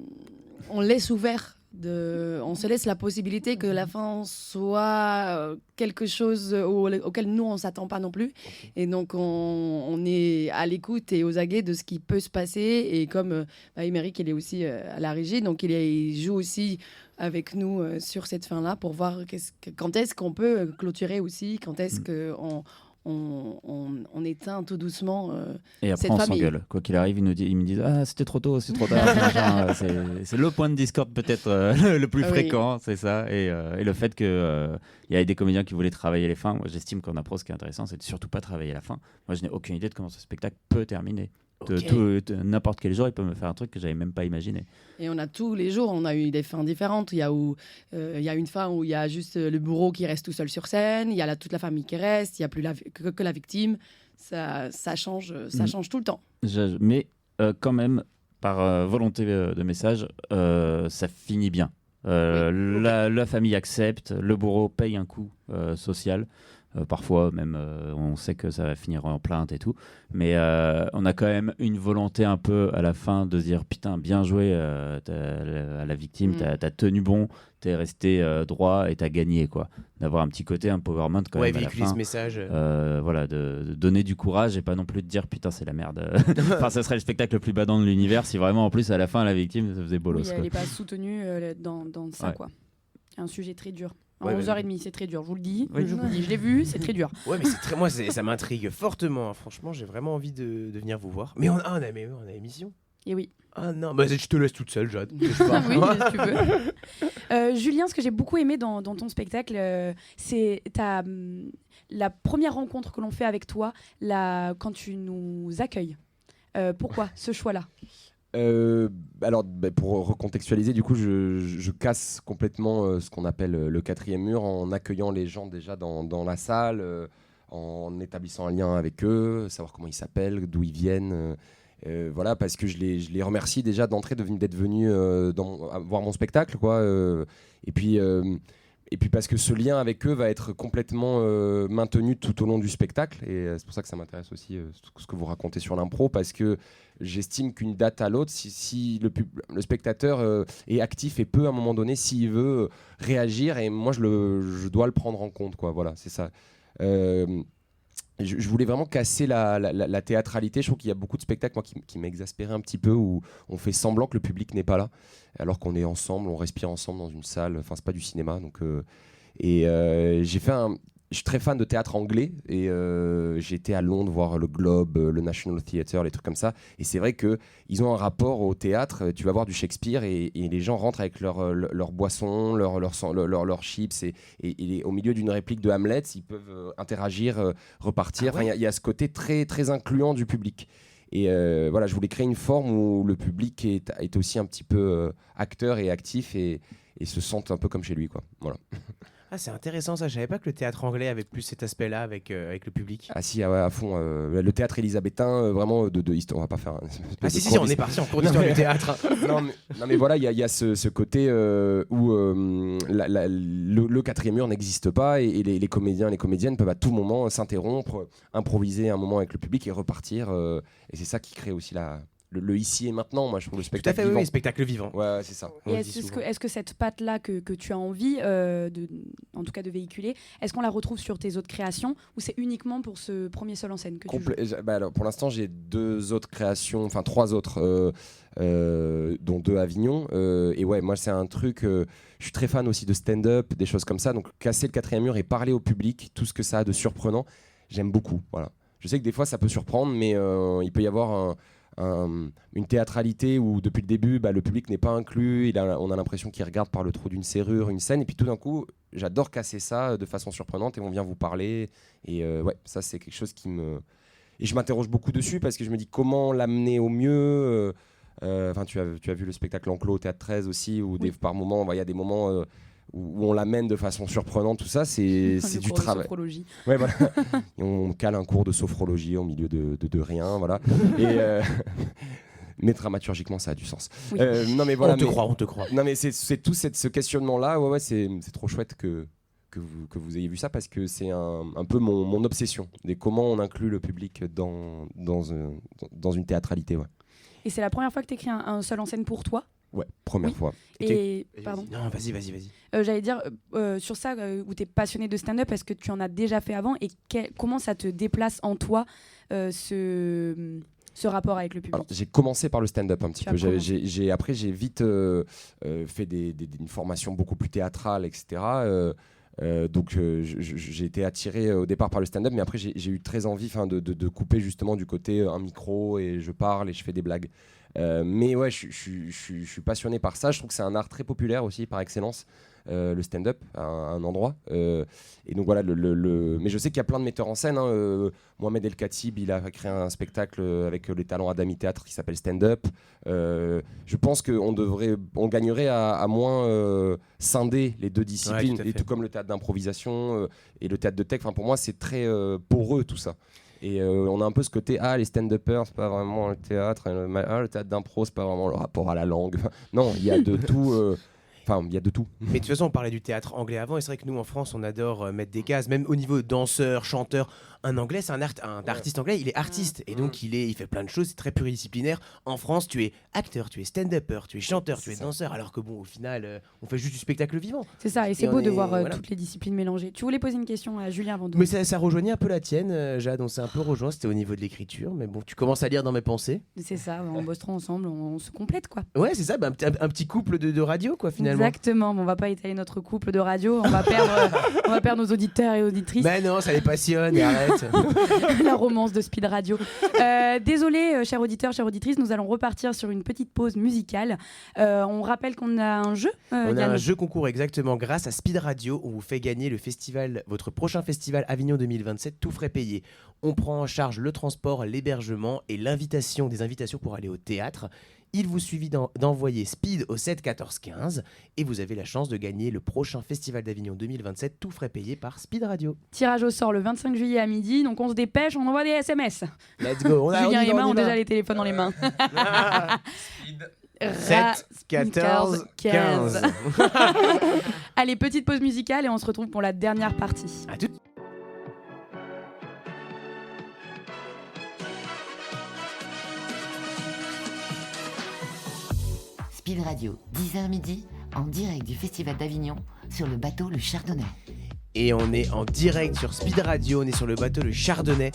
laisse ouvert. On se laisse la possibilité que la fin soit quelque chose auquel nous on ne s'attend pas non plus. Et donc on est à l'écoute et aux aguets de ce qui peut se passer. Et comme Émeric il est aussi à la régie, donc il joue aussi avec nous sur cette fin-là pour voir quand est-ce qu'on peut clôturer aussi, quand est-ce qu'on on éteint tout doucement et après cette on famille. s'engueule. Quoi qu'il arrive, ils me disent c'était trop tôt, c'est trop tard. c'est le point de discorde peut-être le plus fréquent, c'est ça. Et le fait qu'il y a des comédiens qui voulaient travailler les fins. Moi, j'estime qu'en impro, ce qui est intéressant, c'est de surtout pas travailler la fin. Moi, je n'ai aucune idée de comment ce spectacle peut terminer. N'importe quel jour, il peut me faire un truc que j'avais même pas imaginé. Et on a tous les jours, on a eu des fins différentes. Il y a une fin où il y a juste le bourreau qui reste tout seul sur scène. Il y a toute la famille qui reste. Il n'y a plus que la victime. Ça change tout le temps. Mais quand même, par volonté de message, ça finit bien. La famille accepte. Le bourreau paye un coût social. Parfois, même, on sait que ça va finir en plainte et tout. Mais on a quand même une volonté un peu à la fin de se dire putain, bien joué à la victime, t'as tenu bon, t'es resté droit et t'as gagné, quoi. D'avoir un petit côté empowerment quand même à la véhiculer fin. ce message. Voilà, de donner du courage et pas non plus de dire putain, c'est la merde. Enfin, ça serait le spectacle le plus badant de l'univers si vraiment en plus à la fin la victime ça faisait bolos. Oui, elle n'est pas soutenue dans ça, quoi. Un sujet très dur. En 11h30, c'est très dur, je vous le dis. Oui. Je vous le dis, je l'ai vu, c'est très dur. Ouais, mais moi, ça m'intrigue fortement. Hein. Franchement, j'ai vraiment envie de venir vous voir. Mais on a émission. Et oui. Ah non, bah, je te laisse toute seule, Jade. Oui, si tu veux. Julien, ce que j'ai beaucoup aimé dans ton spectacle, c'est la première rencontre que l'on fait avec toi quand tu nous accueilles. Pourquoi ce choix-là ? Alors, pour recontextualiser, du coup, je casse complètement ce qu'on appelle le quatrième mur en accueillant les gens déjà dans la salle, en établissant un lien avec eux, savoir comment ils s'appellent, d'où ils viennent. Voilà, parce que je les remercie déjà d'entrée d'être venus voir mon spectacle, quoi. Et puis parce que ce lien avec eux va être complètement maintenu tout au long du spectacle. Et c'est pour ça que ça m'intéresse aussi ce que vous racontez sur l'impro, parce que j'estime qu'une date à l'autre, si le spectateur est actif et peut à un moment donné, s'il veut réagir, et moi je dois le prendre en compte, quoi. Voilà, c'est ça. Je voulais vraiment casser la théâtralité. Je trouve qu'il y a beaucoup de spectacles moi, qui m'exaspéraient un petit peu, où on fait semblant que le public n'est pas là, alors qu'on est ensemble, on respire ensemble dans une salle. Enfin, c'est pas du cinéma. Donc, je suis très fan de théâtre anglais, et j'ai été à Londres voir le Globe, le National Theatre, les trucs comme ça. Et c'est vrai qu'ils ont un rapport au théâtre. Tu vas voir du Shakespeare et les gens rentrent avec leur boisson, leur chips. Et au milieu d'une réplique de Hamlet, ils peuvent interagir, repartir. Ah ouais. Il y a ce côté très, très incluant du public. Et voilà, je voulais créer une forme où le public est aussi un petit peu acteur et actif et se sente un peu comme chez lui, quoi. Voilà. Ah, c'est intéressant ça. Je savais pas que le théâtre anglais avait plus cet aspect-là avec le public. Ah si, à fond. Le théâtre élisabétain, vraiment de histoire. On va pas faire. Ah si, on est parti en cours d'histoire du théâtre. non mais voilà, il y a ce côté où le quatrième mur n'existe pas, et les comédiens, les comédiennes peuvent à tout moment s'interrompre, improviser un moment avec le public et repartir. Et c'est ça qui crée aussi le ici et maintenant. Moi, je trouve le spectacle Tout à fait, vivant. Oui, spectacle vivant. Ouais, c'est ça. Et est-ce que cette patte-là que tu as envie, en tout cas de véhiculer, est-ce qu'on la retrouve sur tes autres créations, ou c'est uniquement pour ce premier seul en scène que tu joues ? Alors, pour l'instant, j'ai 3 autres, dont 2 à Avignon. Et ouais, moi, c'est un truc. Je suis très fan aussi de stand-up, des choses comme ça. Donc, casser le quatrième mur et parler au public, tout ce que ça a de surprenant, j'aime beaucoup. Voilà. Je sais que des fois, ça peut surprendre, mais il peut y avoir une théâtralité où depuis le début le public n'est pas inclus, on a l'impression qu'il regarde par le trou d'une serrure une scène, et puis tout d'un coup j'adore casser ça de façon surprenante et on vient vous parler, et ouais, ça c'est quelque chose et je m'interroge beaucoup dessus, parce que je me dis comment l'amener au mieux. Tu as vu le spectacle Enclos au Théâtre 13 aussi, où par moments il y a des moments où on l'amène de façon surprenante, tout ça, c'est du travail. Sophrologie. Ouais, voilà. Et on cale un cours de sophrologie au milieu de rien, voilà. Et mais dramaturgiquement, ça a du sens. Oui. Non, mais voilà, on te croit. Non, mais c'est tout ce questionnement-là. Ouais, c'est trop chouette que vous ayez vu ça, parce que c'est un peu mon obsession, de comment on inclut le public dans une théâtralité. Ouais. Et c'est la première fois que tu écris un seul en scène pour toi ? Ouais, première fois. Pardon. Non, vas-y. J'allais dire, sur ça, où tu es passionné de stand-up, est-ce que tu en as déjà fait avant, et comment ça te déplace en toi ce rapport avec le public ? Alors, j'ai commencé par le stand-up un petit peu. Après, j'ai vite fait une formation beaucoup plus théâtrale, etc. Donc j'ai été attiré au départ par le stand-up, mais après j'ai eu très envie de couper justement du côté un micro et je parle et je fais des blagues. Mais ouais, je suis passionné par ça. Je trouve que c'est un art très populaire aussi par excellence, le stand-up à un endroit. Et donc voilà, mais je sais qu'il y a plein de metteurs en scène. Mohamed El Khatib, il a créé un spectacle avec les talents Adami Théâtre qui s'appelle Stand-up. Je pense on gagnerait à moins scinder les deux disciplines, ouais, et tout comme le théâtre d'improvisation et le théâtre de tech. Enfin, pour moi, c'est très poreux tout ça. Et on a un peu ce côté, les stand-uppers, c'est pas vraiment le théâtre, le théâtre d'impro, c'est pas vraiment le rapport à la langue. Non, il y a de tout. Enfin, il y a de tout. Mais de toute façon, on parlait du théâtre anglais avant, et c'est vrai que nous, en France, on adore mettre des cases, même au niveau danseur, chanteur. Un anglais, c'est un artiste anglais, il est artiste, et donc il fait plein de choses, c'est très pluridisciplinaire. En France, tu es acteur, tu es stand-upper, tu es chanteur, tu es danseur, alors que bon, au final, on fait juste du spectacle vivant. C'est ça, et c'est beau de voir voilà. toutes les disciplines mélangées. Tu voulais poser une question à Julien avant de... Mais ça rejoignait un peu la tienne, Jade, on s'est un peu rejoint, c'était au niveau de l'écriture, mais bon, tu commences à lire dans mes pensées. C'est ça, on bossera ensemble, on se complète quoi. Ouais, c'est ça, un petit couple de radio, quoi, finalement. Exactement, on va pas étaler notre couple de radio, on va perdre nos auditeurs et auditrices. Mais non, ça les passionne, et arrête. La romance de Speed Radio. Désolé, chers auditeurs, chères auditrices, nous allons repartir sur une petite pause musicale. On rappelle qu'on a un jeu. On a un jeu concours exactement grâce à Speed Radio. On vous fait gagner votre prochain festival Avignon 2027, tout frais payé. On prend en charge le transport, l'hébergement et des invitations pour aller au théâtre. Il vous suffit d'envoyer Speed au 7 14 15 et vous avez la chance de gagner le prochain Festival d'Avignon 2027, tout frais payé par Speed Radio. Tirage au sort le 25 juillet à midi, donc on se dépêche, on envoie des SMS. Let's go. Julien et Emma ont déjà les téléphones dans les mains. 7 14 15. Allez, petite pause musicale et on se retrouve pour la dernière partie. À tout. Speed Radio, 10h midi, en direct du Festival d'Avignon, sur le bateau Le Chardonnay. Et on est en direct sur Speed Radio, on est sur le bateau Le Chardonnay.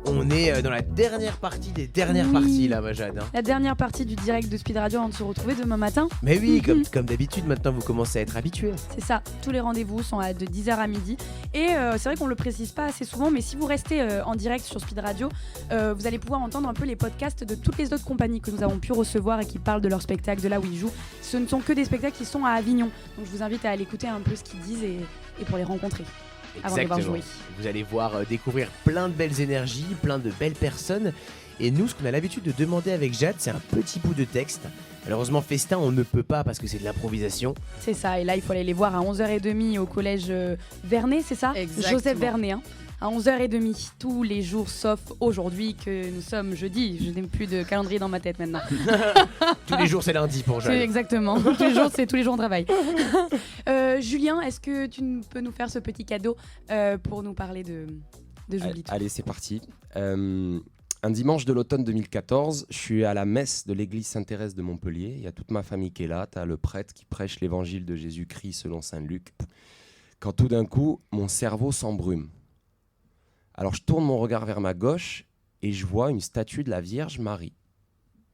On est dans la dernière partie des dernières parties là, ma Jade. La dernière partie du direct de Speed Radio avant de se retrouver demain matin. Mais oui, comme d'habitude, maintenant vous commencez à être habitués. C'est ça, tous les rendez-vous sont de 10h à midi. Et c'est vrai qu'on le précise pas assez souvent, mais si vous restez en direct sur Speed Radio, vous allez pouvoir entendre un peu les podcasts de toutes les autres compagnies que nous avons pu recevoir et qui parlent de leur spectacle, de là où ils jouent. Ce ne sont que des spectacles qui sont à Avignon. Donc je vous invite à aller écouter un peu ce qu'ils disent et pour les rencontrer. Avant de les voir jouer. Vous allez découvrir plein de belles énergies, plein de belles personnes. Et nous, ce qu'on a l'habitude de demander avec Jade, c'est un petit bout de texte. Malheureusement, festin, on ne peut pas parce que c'est de l'improvisation. C'est ça, et là, il faut aller les voir à 11h30 au collège Vernet, c'est ça ? Exactement. Joseph Vernet, hein. À 11h30, tous les jours, sauf aujourd'hui que nous sommes jeudi. Je n'ai plus de calendrier dans ma tête maintenant. Tous les jours, c'est lundi pour Jade. Exactement, tous les jours on travaille. Julien, est-ce que tu peux nous faire ce petit cadeau pour nous parler de Julie ? Allez, c'est parti. Un dimanche de l'automne 2014, je suis à la messe de l'église Sainte-Thérèse de Montpellier. Il y a toute ma famille qui est là. Tu as le prêtre qui prêche l'évangile de Jésus-Christ selon saint Luc. Quand tout d'un coup, mon cerveau s'embrume. Alors je tourne mon regard vers ma gauche et je vois une statue de la Vierge Marie,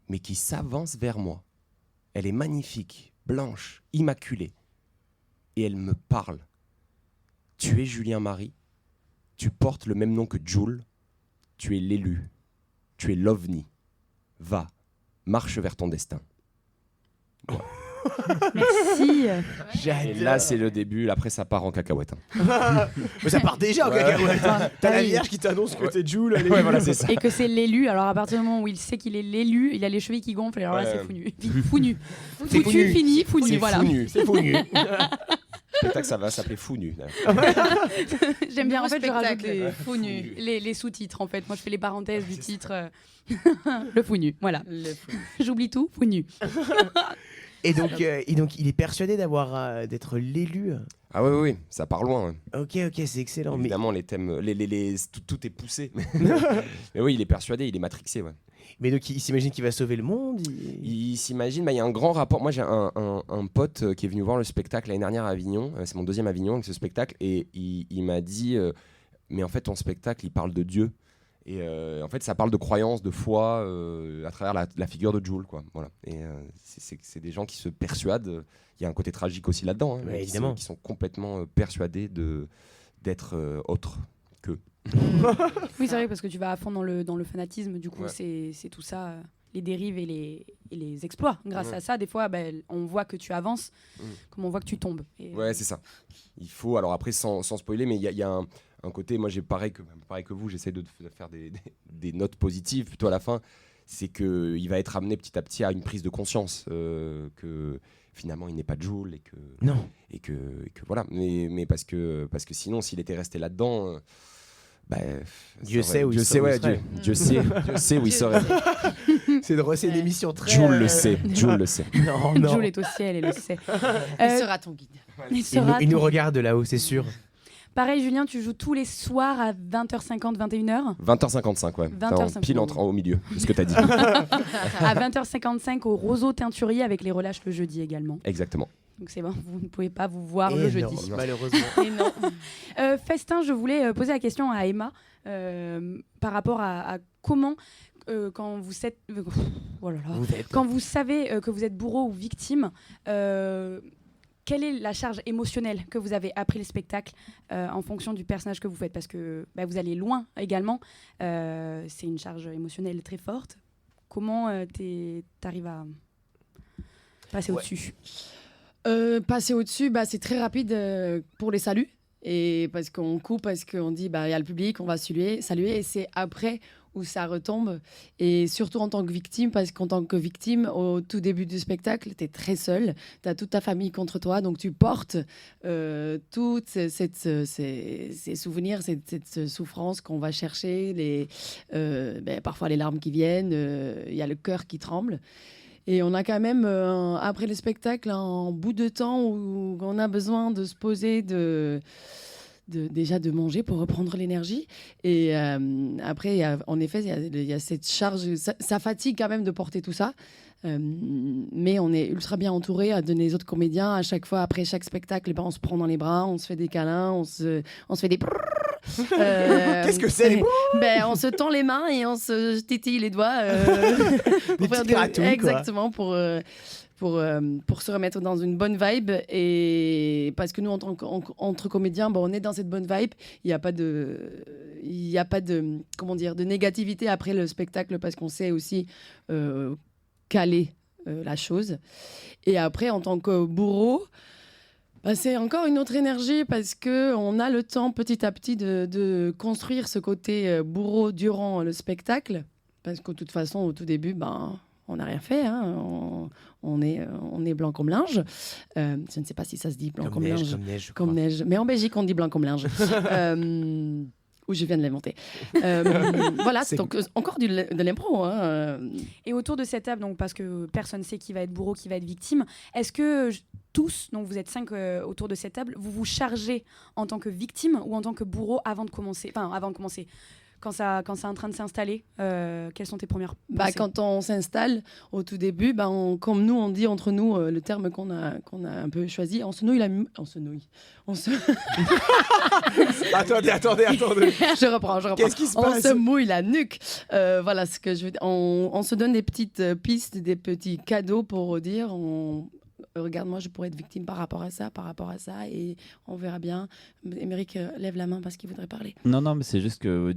mais qui s'avance vers moi. Elle est magnifique, blanche, immaculée. Et elle me parle. Tu es Julien Marie. Tu portes le même nom que Jules. Tu es l'élu. Tu es l'ovni. Va, marche vers ton destin. Voilà. Merci. Et là, c'est le début. Après, ça part en cacahuète. Hein. Mais ça part déjà en cacahuète. T'as la Vierge qui t'annonce que t'es Jules. Ouais, voilà, c'est ça. Et que c'est l'élu. Alors, à partir du moment où il sait qu'il est l'élu, il a les chevilles qui gonflent. Et alors là, c'est foutu. Foutu, fini, foutu. Voilà. C'est foutu. Le spectacle, ça va s'appeler Fou Nu. J'aime bien, en fait, je rajoute les sous-titres, en fait. Moi, je fais les parenthèses du titre. Le Fou Nu, voilà. J'oublie tout, Fou Nu. Et donc, il est persuadé d'être l'élu. Ah oui, ça part loin. Ok, c'est excellent. Évidemment, les thèmes, tout est poussé. Mais oui, il est persuadé, il est matrixé. Ouais. Mais donc, il s'imagine qu'il va sauver le monde. Il s'imagine, il y a un grand rapport. Moi, j'ai un pote qui est venu voir le spectacle l'année dernière à Avignon. C'est mon deuxième Avignon avec ce spectacle. Et il m'a dit, mais en fait, ton spectacle, il parle de Dieu. Et en fait, ça parle de croyance, de foi, à travers la figure de Jules, quoi. Voilà. Et c'est des gens qui se persuadent. Il y a un côté tragique aussi là-dedans, hein, ouais, évidemment, qui sont complètement persuadés d'être autres qu'eux. Oui, c'est vrai, parce que tu vas à fond dans le fanatisme. Du coup, ouais. C'est tout ça, les dérives et les exploits. Grâce à ça, des fois, on voit que tu avances, comme on voit que tu tombes. Et, ouais, c'est ça. Il faut, alors après, sans spoiler, mais il y a un côté, moi j'ai pareil que vous, j'essaie de faire des notes positives plutôt à la fin, c'est qu'il va être amené petit à petit à une prise de conscience que finalement il n'est pas Jules et que voilà, mais parce que sinon s'il était resté là-dedans, Bah, Dieu sait où il Dieu sait, serait. ouais, Dieu sait où il serait. C'est une émission très. Jules le sait. Jules le sait. Non, non. Jules est au ciel et le sait. Il sera ton guide. Il nous regarde de là-haut, c'est sûr. Pareil, Julien, tu joues tous les soirs à 20h50, 21h 20h55, ouais. 20h55. Pile au milieu, c'est ce que t'as dit. À 20h55 au Roseau Teinturier avec les relâches le jeudi également. Exactement. Donc c'est bon, vous ne pouvez pas vous voir Et le non, jeudi. malheureusement. Et non. Festin, je voulais poser la question à Emma par rapport à comment, quand vous êtes, quand vous savez que vous êtes bourreau ou victime, quelle est la charge émotionnelle que vous avez après le spectacle en fonction du personnage que vous faites? Parce que vous allez loin également. C'est une charge émotionnelle très forte. Comment t'arrives à passer au-dessus? Passer au-dessus, c'est très rapide pour les saluts. Et parce qu'on coupe, parce qu'on dit, il y a le public, on va saluer. Et c'est après où ça retombe. Et surtout en tant que victime, parce qu'en tant que victime, au tout début du spectacle, tu es très seul. Tu as toute ta famille contre toi. Donc tu portes toutes ces souvenirs, cette souffrance qu'on va chercher, parfois les larmes qui viennent, il y a le cœur qui tremble. Et on a quand même, après le spectacle, un bout de temps où on a besoin de se poser, déjà de manger pour reprendre l'énergie. Et après, en effet, il y a cette charge. Ça fatigue quand même de porter tout ça. Mais on est ultra bien entouré de les autres comédiens. À chaque fois, après chaque spectacle, on se prend dans les bras, on se fait des câlins, on se fait des... Qu'est-ce que c'est les on se tend les mains et on se titille les doigts des petits gratouilles, exactement pour se remettre dans une bonne vibe. Et parce que nous entre comédiens, on est dans cette bonne vibe. Il n'y a pas de comment dire, de négativité après le spectacle, parce qu'on sait aussi caler la chose. Et après, en tant que bourreau, c'est encore une autre énergie, parce qu'on a le temps petit à petit de construire ce côté bourreau durant le spectacle. Parce que de toute façon, au tout début, on n'a rien fait. Hein. On est blanc comme linge. Je ne sais pas si ça se dit blanc comme linge. Comme neige. Mais en Belgique, on dit blanc comme linge. Où je viens de l'inventer. Voilà, donc encore de l'impro. Hein. Et autour de cette table, donc, parce que personne ne sait qui va être bourreau, qui va être victime, est-ce que tous, donc vous êtes 5 autour de cette table, vous vous chargez en tant que victime ou en tant que bourreau avant de commencer? Quand c'est en train de s'installer, quelles sont tes premières pensées? Quand on s'installe au tout début, comme nous on dit entre nous, le terme qu'on a un peu choisi, on se nouille Attendez. Je reprends. Qu'est-ce qui se on passe? se mouille la nuque. Voilà ce que je veux dire. On se donne des petites pistes, des petits cadeaux pour dire regarde, moi je pourrais être victime par rapport à ça, et on verra bien. Émeric lève la main parce qu'il voudrait parler. Non, mais c'est juste que...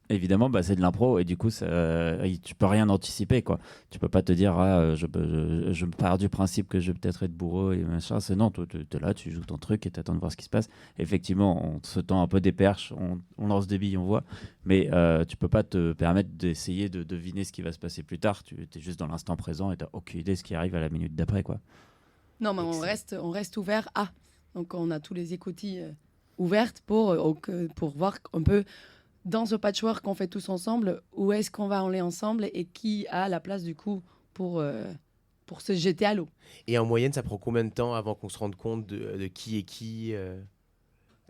évidemment, c'est de l'impro, et du coup, tu peux rien anticiper, quoi. Tu peux pas te dire, je pars du principe que je vais peut-être être bourreau et machin. Non, tu es là, tu joues ton truc et tu attends de voir ce qui se passe. Effectivement, on se tend un peu des perches, on lance des billes, on voit, mais tu peux pas te permettre d'essayer de deviner ce qui va se passer plus tard. Tu es juste dans l'instant présent et tu n'as aucune idée de ce qui arrive à la minute d'après, quoi. Non, mais on reste ouvert à. Donc on a tous les écoutilles ouvertes pour voir un peu, dans ce patchwork qu'on fait tous ensemble, où est-ce qu'on va aller ensemble et qui a la place du coup pour se jeter à l'eau. Et en moyenne, ça prend combien de temps avant qu'on se rende compte de qui est qui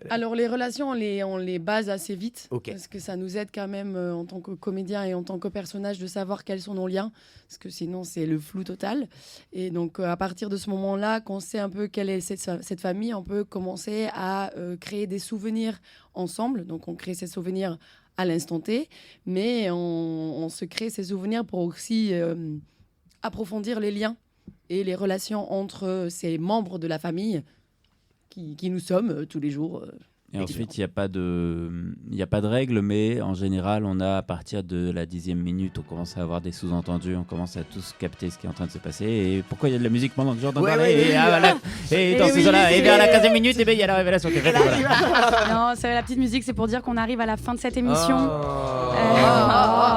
Alors les relations, on les base assez vite, parce que ça nous aide quand même en tant que comédien et en tant que personnage de savoir quels sont nos liens, parce que sinon c'est le flou total. Et donc à partir de ce moment-là, qu'on sait un peu quelle est cette famille, on peut commencer à créer des souvenirs ensemble. Donc on crée ces souvenirs à l'instant T, mais on se crée ces souvenirs pour aussi approfondir les liens et les relations entre ces membres de la famille qui nous sommes tous les jours. Et ensuite, il n'y a pas de règles, mais en général, on a à partir de la 10e minute, on commence à avoir des sous-entendus, on commence à tous capter ce qui est en train de se passer. Et pourquoi il y a de la musique pendant que Jordan parlait? Et dans ces là et vers la 15e minute, il y a la révélation qui est faite. Non, c'est la petite musique, c'est pour dire qu'on arrive à la fin de cette émission.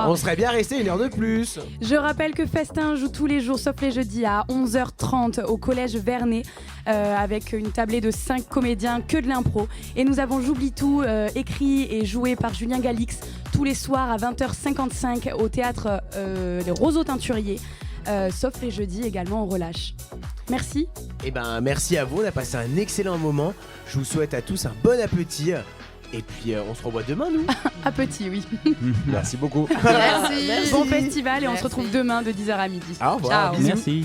On serait bien resté une heure de plus. Je rappelle que Festin joue tous les jours, sauf les jeudis, à 11h30 au collège Vernet, avec une tablée de 5 comédiens, que de l'impro. Et nous avons J'oublie tout, écrit et joué par Julien Galix, tous les soirs à 20h55 au théâtre des Roseaux Teinturiers, sauf les jeudis également au relâche. Merci. Eh ben, merci à vous, on a passé un excellent moment. Je vous souhaite à tous un bon appétit. Et puis, on se revoit demain, nous. Appétit, oui. Merci beaucoup. Merci. Bon festival et on se retrouve demain de 10h à midi. Au revoir. Ciao. Bisous. Merci.